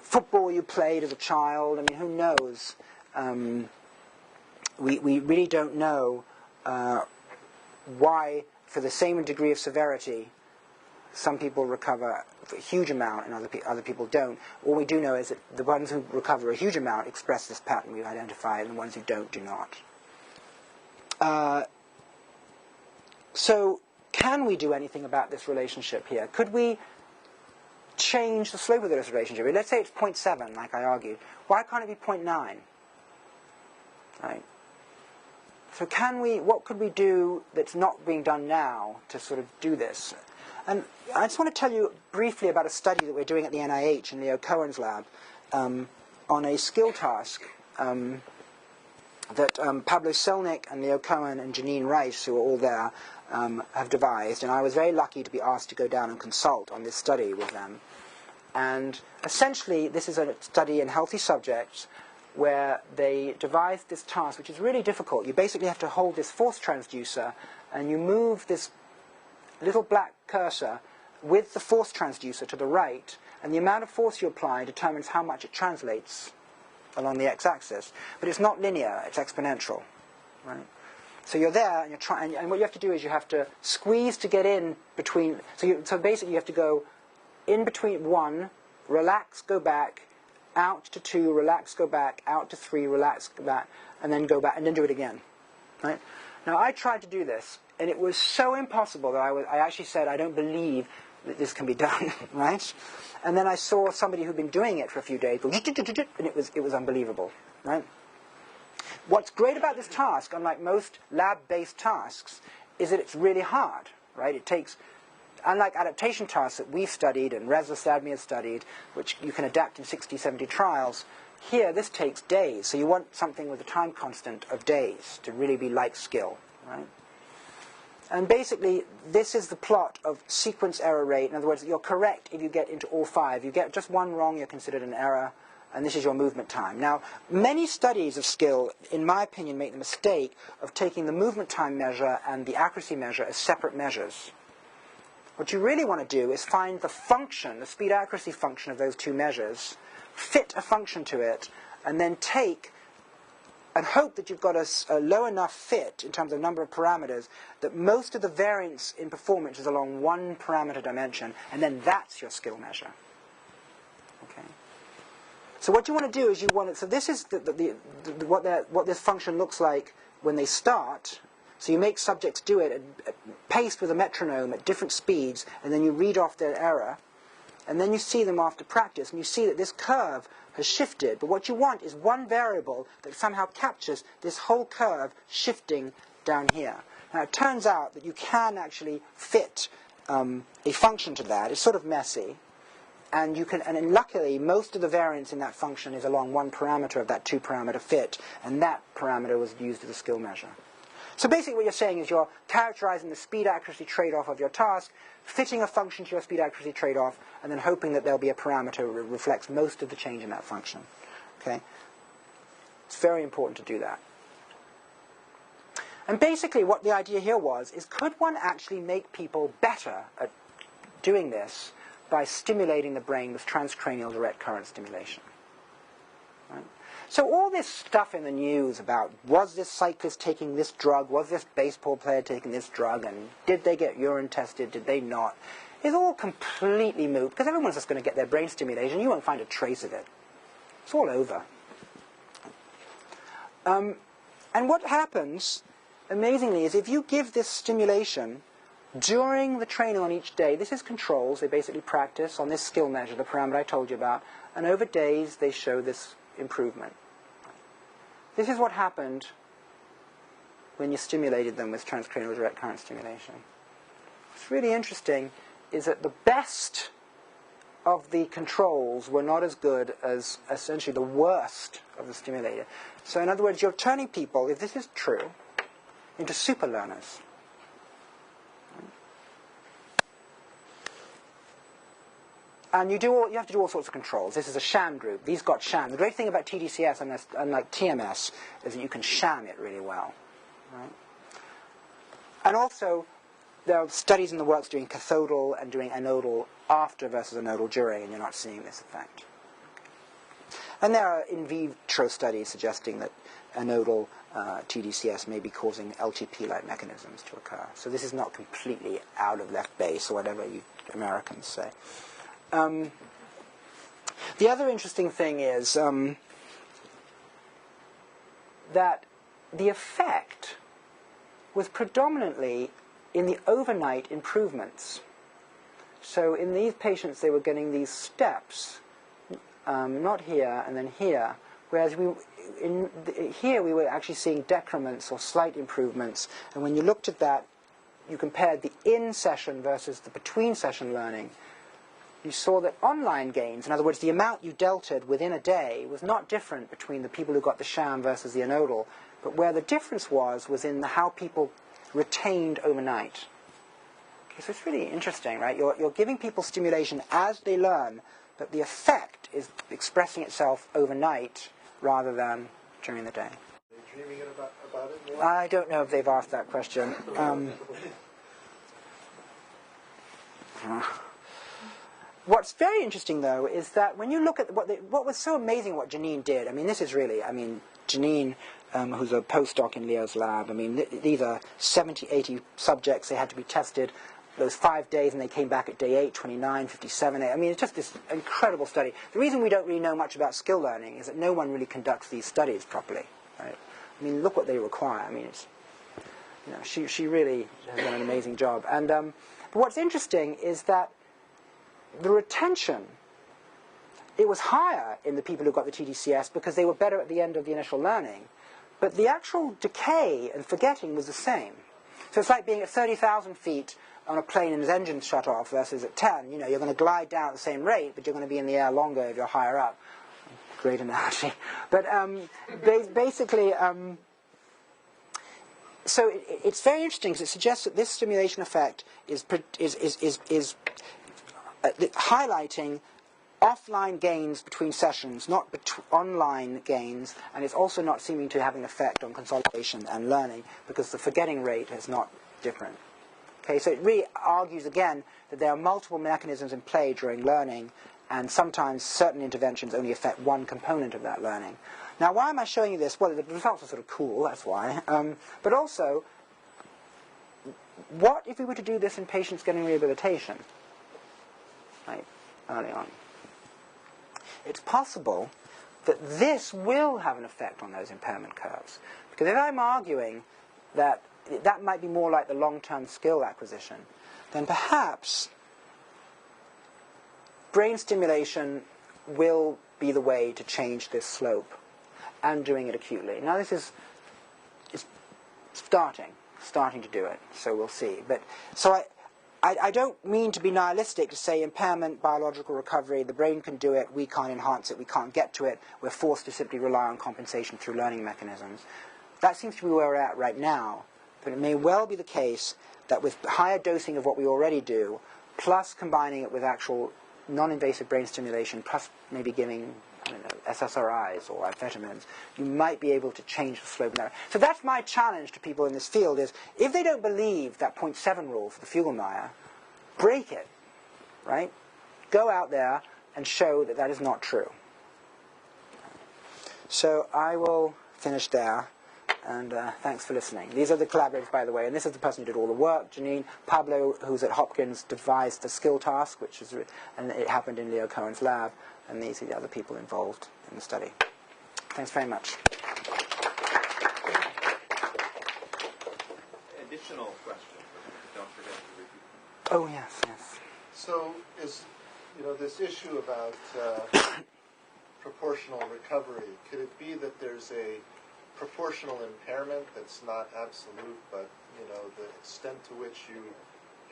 Speaker 1: football you played as a child. I mean, who knows? We really don't know why, for the same degree of severity, some people recover a huge amount and other people don't. All we do know is that the ones who recover a huge amount express this pattern we've identified, and the ones who don't do not. So, can we do anything about this relationship here? Could we change the slope of this relationship? Let's say it's 0.7, like I argued. Why can't it be 0.9? Right? So what could we do that's not being done now to sort of do this? And I just want to tell you briefly about a study that we're doing at the NIH in Leo Cohen's lab on a skill task that Pablo Selnick and Leo Cohen and Janine Rice, who are all there, have devised. And I was very lucky to be asked to go down and consult on this study with them. And essentially, this is a study in healthy subjects where they devised this task, which is really difficult. You basically have to hold this force transducer, and you move this little black cursor with the force transducer to the right, and the amount of force you apply determines how much it translates along the x-axis. But it's not linear, it's exponential. Right? So you're there, and you're trying, and what you have to do is you have to squeeze to get in between. So basically you have to go in between 1, relax, go back, out to 2, relax, go back, out to 3, relax, go back, and then go back, and then do it again. Right? Now I tried to do this, and it was so impossible that I actually said, I don't believe that this can be done, right? And then I saw somebody who'd been doing it for a few days, and it was unbelievable, right? What's great about this task, unlike most lab-based tasks, is that it's really hard, right? It takes, unlike adaptation tasks that we've studied and Reza Sadmi has studied, which you can adapt in 60, 70 trials, here this takes days. So you want something with a time constant of days to really be like skill, right? And basically, this is the plot of sequence error rate. In other words, you're correct if you get into all 5. You get just one wrong, you're considered an error, and this is your movement time. Now, many studies of skill, in my opinion, make the mistake of taking the movement time measure and the accuracy measure as separate measures. What you really want to do is find the function, the speed-accuracy function of those two measures, fit a function to it, and then take and hope that you've got a low enough fit in terms of number of parameters that most of the variance in performance is along one parameter dimension, and then that's your skill measure. Okay. So what you want to do is you want to, so this is what this function looks like when they start. So you make subjects do it paced with a metronome at different speeds, and then you read off their error, and then you see them after practice, and you see that this curve has shifted. But what you want is one variable that somehow captures this whole curve shifting down here. Now it turns out that you can actually fit a function to that. It's sort of messy. And you can, and luckily, most of the variance in that function is along one parameter of that 2-parameter fit, and that parameter was used as a skill measure. So basically what you're saying is you're characterizing the speed-accuracy trade-off of your task, fitting a function to your speed-accuracy trade-off, and then hoping that there'll be a parameter that reflects most of the change in that function. Okay? It's very important to do that. And basically what the idea here was is, could one actually make people better at doing this by stimulating the brain with transcranial direct current stimulation? Right? So all this stuff in the news about was this cyclist taking this drug, was this baseball player taking this drug, and did they get urine tested, did they not, is all completely moot, because everyone's just going to get their brain stimulation. You won't find a trace of it. It's all over. And what happens, amazingly, is if you give this stimulation during the training on each day, this is controls, they basically practice on this skill measure, the parameter I told you about, and over days they show this improvement. This is what happened when you stimulated them with transcranial direct current stimulation. What's really interesting is that the best of the controls were not as good as essentially the worst of the stimulator. So in other words, you're turning people, if this is true, into super learners. And you have to do all sorts of controls. This is a sham group. These got sham. The great thing about TDCS, unlike TMS, is that you can sham it really well. Right? And also, there are studies in the works doing cathodal and doing anodal after versus anodal during, and you're not seeing this effect. And there are in vitro studies suggesting that anodal TDCS may be causing LTP-like mechanisms to occur. So this is not completely out of left base, or whatever you Americans say. The other interesting thing is that the effect was predominantly in the overnight improvements. So in these patients, they were getting these steps, not here and then here, whereas here we were actually seeing decrements or slight improvements. And when you looked at that, you compared the in-session versus the between-session learning, you saw that online gains, in other words, the amount you deltaed within a day, was not different between the people who got the sham versus the anodal, but where the difference was in how people retained overnight. Okay, so it's really interesting, right? You're giving people stimulation as they learn, but the effect is expressing itself overnight rather than during the day.
Speaker 5: Are they dreaming about it more?
Speaker 1: I don't know if they've asked that question. What's very interesting, though, is that when you look at what was so amazing what Janine did, I mean, this is really, Janine, who's a postdoc in Leo's lab, these are 70, 80 subjects, they had to be tested those 5 days, and they came back at day 8, 29, 57, it's just this incredible study. The reason we don't really know much about skill learning is that no one really conducts these studies properly, right? Look what they require. She really has done an amazing job. And but what's interesting is that the retention, it was higher in the people who got the TDCS because they were better at the end of the initial learning, but the actual decay and forgetting was the same. So it's like being at 30,000 feet on a plane and its engine shut off versus at 10. You're going to glide down at the same rate, but you're going to be in the air longer if you're higher up. Great analogy. But basically, so it's very interesting because it suggests that this stimulation effect is highlighting offline gains between sessions, not online gains, and it's also not seeming to have an effect on consolidation and learning because the forgetting rate is not different. Okay, so it really argues again that there are multiple mechanisms in play during learning, and sometimes certain interventions only affect one component of that learning. Now, why am I showing you this? Well, the results are sort of cool, that's why. But also, what if we were to do this in patients getting rehabilitation? Right, early on. It's possible that this will have an effect on those impairment curves. Because if I'm arguing that that might be more like the long-term skill acquisition, then perhaps brain stimulation will be the way to change this slope, and doing it acutely. Now this is starting to do it, so we'll see. But so I don't mean to be nihilistic to say impairment, biological recovery, the brain can do it, we can't enhance it, we can't get to it, we're forced to simply rely on compensation through learning mechanisms. That seems to be where we're at right now, but it may well be the case that with higher dosing of what we already do, plus combining it with actual non-invasive brain stimulation, plus maybe giving, SSRIs or amphetamines, you might be able to change the slope there. So that's my challenge to people in this field is, if they don't believe that 0.7 rule for the Fugl-Meyer, break it, right? Go out there and show that that is not true. So I will finish there, and thanks for listening. These are the collaborators, by the way, and this is the person who did all the work, Janine. Pablo, who's at Hopkins, devised the skill task, and it happened in Leo Cohen's lab, and these are the other people involved in the study. Thanks very much.
Speaker 4: Additional question, don't forget to repeat.
Speaker 1: Oh, yes, yes.
Speaker 5: So this issue about proportional recovery, could it be that there's a proportional impairment that's not absolute, but the extent to which you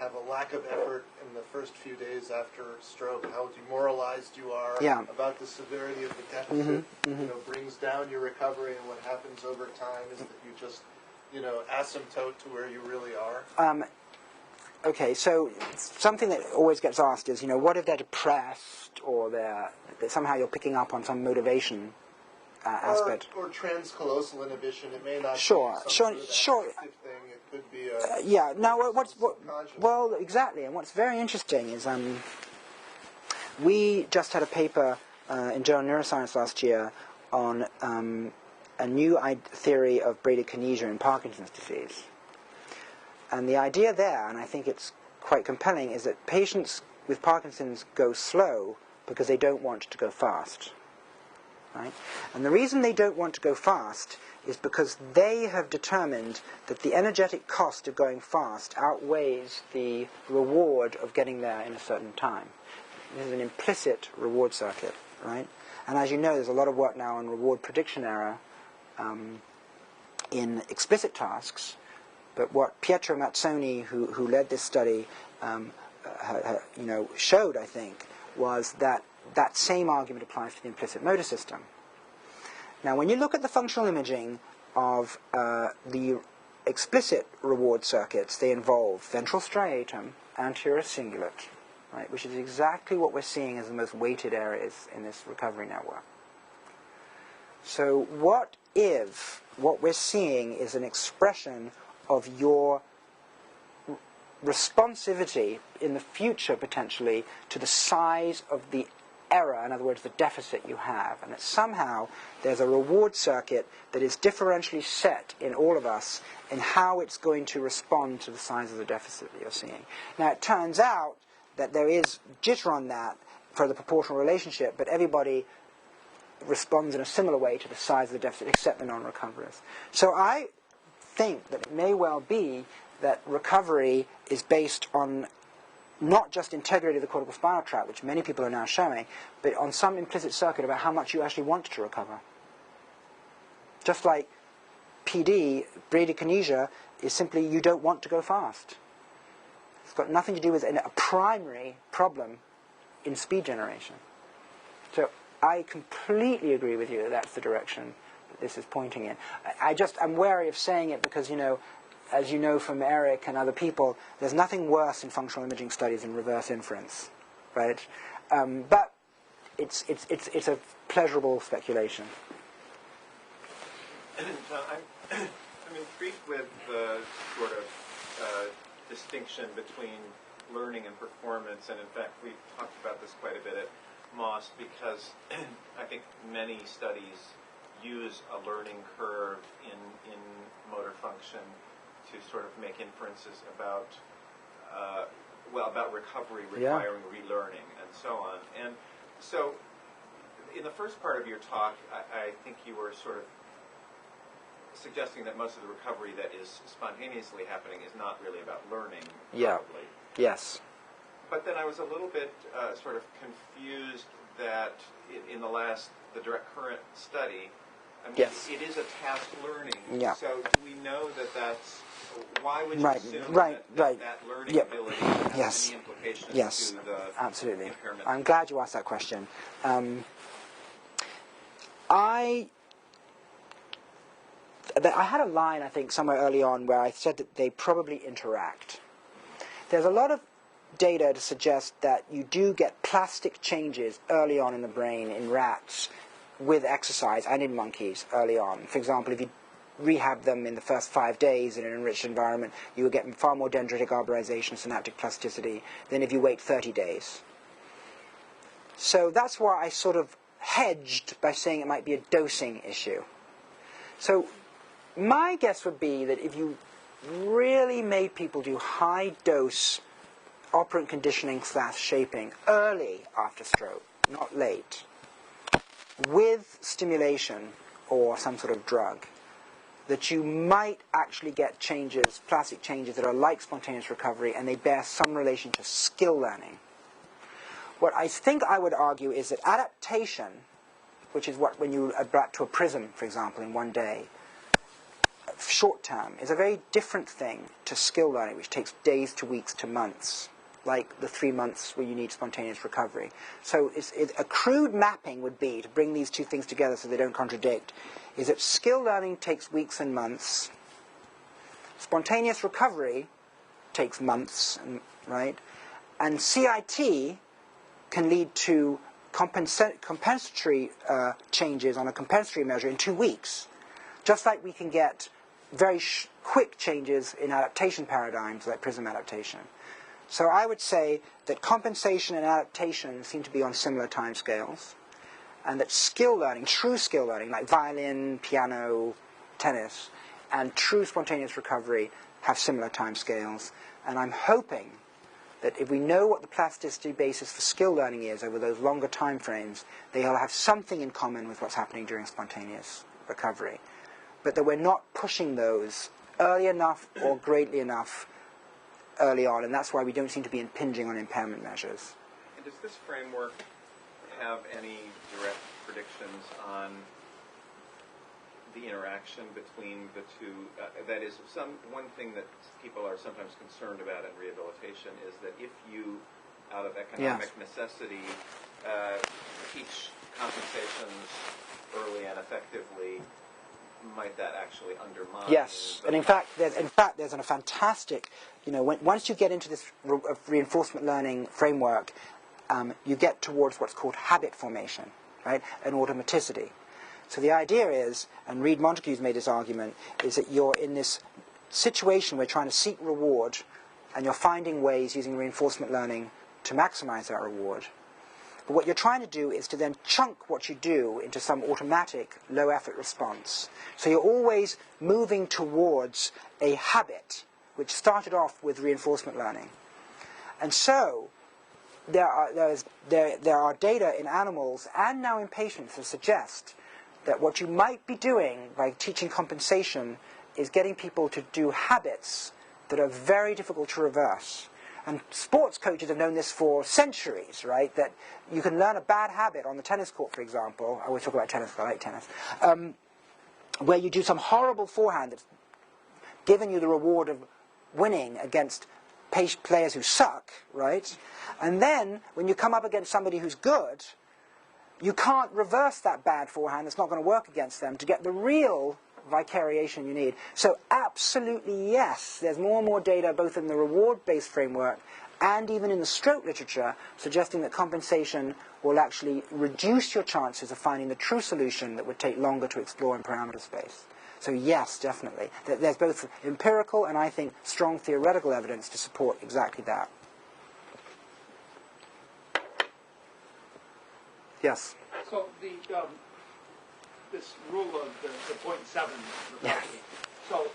Speaker 5: have a lack of effort in the first few days after stroke, how demoralized you are about the severity of the deficit, brings down your recovery, and what happens over time is that you just, asymptote to where you really are?
Speaker 1: Okay, so something that always gets asked is, what if they're depressed, or that somehow you're picking up on some motivation aspect?
Speaker 5: Or transcallosal inhibition. It may not
Speaker 1: sure.
Speaker 5: be some sort of active thing. It could be a
Speaker 1: well, exactly. And what's very interesting is we just had a paper in Journal Neuroscience last year on a new theory of bradykinesia in Parkinson's disease. And the idea there, and I think it's quite compelling, is that patients with Parkinson's go slow because they don't want to go fast. Right? And the reason they don't want to go fast is because they have determined that the energetic cost of going fast outweighs the reward of getting there in a certain time. This is an implicit reward circuit, right? And as you know, there's a lot of work now on reward prediction error in explicit tasks. But what Pietro Mazzoni, who led this study, showed, I think, was that that same argument applies to the implicit motor system. Now, when you look at the functional imaging of the explicit reward circuits, they involve ventral striatum, anterior cingulate, right, which is exactly what we're seeing as the most weighted areas in this recovery network. So what if what we're seeing is an expression of your responsivity in the future, potentially, to the size of the error, in other words, the deficit you have, and that somehow there's a reward circuit that is differentially set in all of us in how it's going to respond to the size of the deficit that you're seeing. Now, it turns out that there is jitter on that for the proportional relationship, but everybody responds in a similar way to the size of the deficit, except the non-recoverers. So I think that it may well be that recovery is based on not just integrity of the cortical spinal tract, which many people are now showing, but on some implicit circuit about how much you actually want to recover. Just like PD, bradykinesia, is simply you don't want to go fast. It's got nothing to do with a primary problem in speed generation. So I completely agree with you that that's the direction that this is pointing in. I'm wary of saying it because, as you know from Eric and other people, there's nothing worse in functional imaging studies than reverse inference, right? But it's a pleasurable speculation.
Speaker 4: I'm intrigued with the sort of distinction between learning and performance, and in fact we've talked about this quite a bit at Moss because I think many studies use a learning curve in motor function to sort of make inferences about recovery requiring relearning and so on. And so in the first part of your talk, I think you were sort of suggesting that most of the recovery that is spontaneously happening is not really about learning, probably.
Speaker 1: Yes.
Speaker 4: But then I was a little bit sort of confused that in the direct current study, I mean,
Speaker 1: yes,
Speaker 4: it is a task learning.
Speaker 1: Yeah.
Speaker 4: So do we know that that's, why would you assume that learning ability has any implications to the
Speaker 1: absolutely.
Speaker 4: impairment?
Speaker 1: I'm glad you asked that question. I had a line, I think, somewhere early on where I said that they probably interact. There's a lot of data to suggest that you do get plastic changes early on in the brain in rats with exercise and in monkeys early on. For example, if you rehab them in the first 5 days in an enriched environment, you will get far more dendritic arborization, synaptic plasticity than if you wait 30 days. So that's why I sort of hedged by saying it might be a dosing issue. So my guess would be that if you really made people do high-dose operant conditioning / shaping early after stroke, not late, with stimulation or some sort of drug, that you might actually get changes, plastic changes that are like spontaneous recovery, and they bear some relation to skill learning. What I think I would argue is that adaptation, which is what when you adapt to a prism, for example, in one day, short term, is a very different thing to skill learning, which takes days to weeks to months, like the 3 months where you need spontaneous recovery. So a crude mapping would be, to bring these two things together so they don't contradict, is that skill learning takes weeks and months, spontaneous recovery takes months, right? And CIT can lead to compensatory changes on a compensatory measure in 2 weeks, just like we can get very quick changes in adaptation paradigms like prism adaptation. So I would say that compensation and adaptation seem to be on similar timescales, and that skill learning, true skill learning, like violin, piano, tennis, and true spontaneous recovery have similar timescales. And I'm hoping that if we know what the plasticity basis for skill learning is over those longer time frames, they'll have something in common with what's happening during spontaneous recovery. But that we're not pushing those early enough or greatly enough early on, and that's why we don't seem to be impinging on impairment measures.
Speaker 4: And does this framework have any direct predictions on the interaction between the two? That is, one thing that people are sometimes concerned about in rehabilitation is that if you, out of economic necessity, teach compensations early and effectively, might that actually undermine?
Speaker 1: Yes, and in fact, there's a fantastic, once you get into this reinforcement learning framework, you get towards what's called habit formation, right, and automaticity. So the idea is, and Reed Montague's made this argument, is that you're in this situation where you're trying to seek reward, and you're finding ways using reinforcement learning to maximize that reward. But what you're trying to do is to then chunk what you do into some automatic, low-effort response. So you're always moving towards a habit, which started off with reinforcement learning. And so there are data in animals and now in patients that suggest that what you might be doing by teaching compensation is getting people to do habits that are very difficult to reverse. And sports coaches have known this for centuries, right? That you can learn a bad habit on the tennis court, for example. I always talk about tennis, I like tennis. Where you do some horrible forehand that's given you the reward of winning against players who suck, right? And then, when you come up against somebody who's good, you can't reverse that bad forehand that's not going to work against them to get the real vicariation you need. So absolutely yes, there's more and more data both in the reward-based framework and even in the stroke literature suggesting that compensation will actually reduce your chances of finding the true solution that would take longer to explore in parameter space. So yes, definitely. There's both empirical and I think strong theoretical evidence to support exactly that. Yes?
Speaker 2: So this rule of the 0.7 recovery. So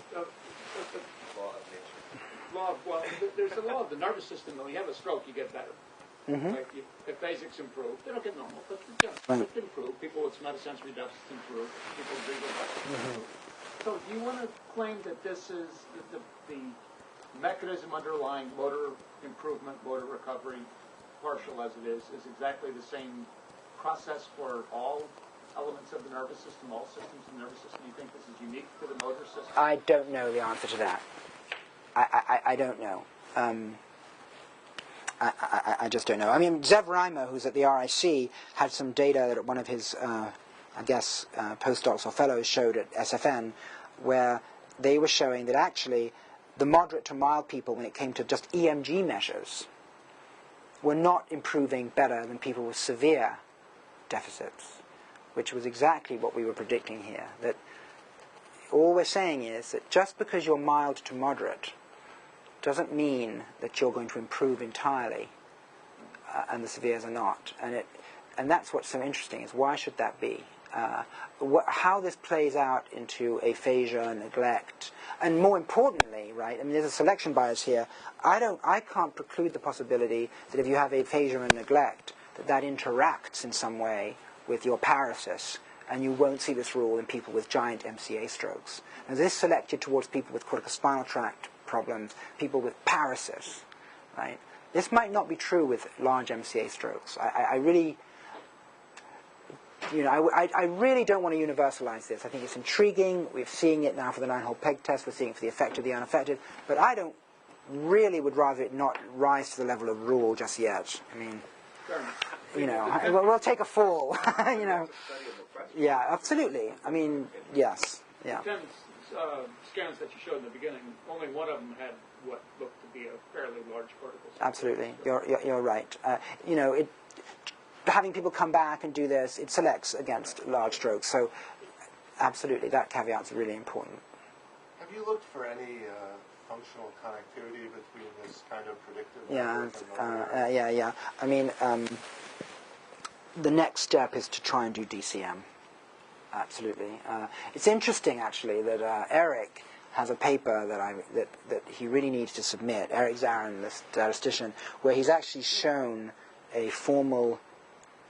Speaker 2: there's a law of the nervous system. When you have a stroke, you get better.
Speaker 1: Mm-hmm.
Speaker 2: Right? If basics improve, they don't get normal, but improve. People with somatosensory deficits improve. People with visual deficits improve. So do you want to claim that this is the mechanism underlying motor improvement, motor recovery, partial as it is exactly the same process for all elements of the nervous system, all systems of the nervous system? You think this is unique to the motor system?
Speaker 1: I don't know the answer to that. I don't know. I just don't know. I mean, Zev Reimer, who's at the RIC, had some data that one of his, postdocs or fellows showed at SFN, where they were showing that actually the moderate to mild people, when it came to just EMG measures, were not improving better than people with severe deficits, which was exactly what we were predicting here. That all we're saying is that just because you're mild to moderate doesn't mean that you're going to improve entirely, and the severes are not. And that's what's so interesting, is why should that be? How this plays out into aphasia, neglect, and more importantly, right, I mean, there's a selection bias here. I can't preclude the possibility that if you have aphasia and neglect, that interacts in some way with your paresis, and you won't see this rule in people with giant MCA strokes. And this selected towards people with corticospinal tract problems, people with paresis, right? This might not be true with large MCA strokes. I really, I really don't want to universalize this. I think it's intriguing. We're seeing it now for the 9-hole peg test. We're seeing it for the affected, the unaffected. But I don't really would rather it not rise to the level of rule just yet. I mean, we'll take a fall. Yeah, absolutely. I mean, yes, yeah.
Speaker 2: The 10 scans that you showed in the beginning, only one of them had what looked to be a fairly large cortical.
Speaker 1: Absolutely, you're right. Having people come back and do this, it selects against large strokes. So, absolutely, that caveat's really important.
Speaker 5: Have you looked for any functional connectivity between this kind of predictive?
Speaker 1: Yeah. I mean, the next step is to try and do DCM. Absolutely. It's interesting, actually, that Eric has a paper that he really needs to submit. Eric Zarin, the statistician, where he's actually shown a formal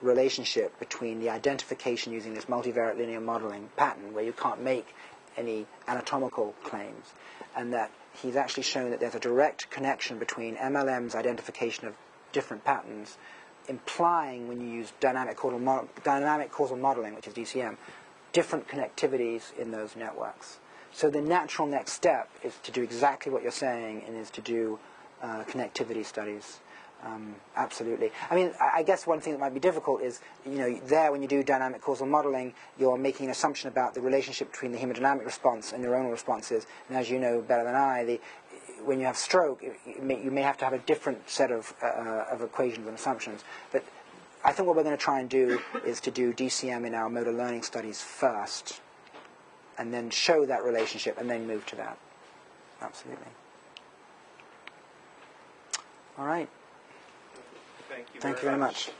Speaker 1: relationship between the identification using this multivariate linear modeling pattern, where you can't make any anatomical claims, and that he's actually shown that there's a direct connection between MLM's identification of different patterns, implying, when you use dynamic causal modeling, which is DCM, different connectivities in those networks. So the natural next step is to do exactly what you're saying, and is to do connectivity studies. Absolutely. I mean, I guess one thing that might be difficult is, there when you do dynamic causal modeling, you're making an assumption about the relationship between the hemodynamic response and neuronal responses. And as you know better than I, when you have stroke, you may have to have a different set of equations and assumptions. But I think what we're going to try and do is to do DCM in our motor learning studies first, and then show that relationship, and then move to that. Absolutely. All right.
Speaker 4: Thank you
Speaker 1: Thank you very much.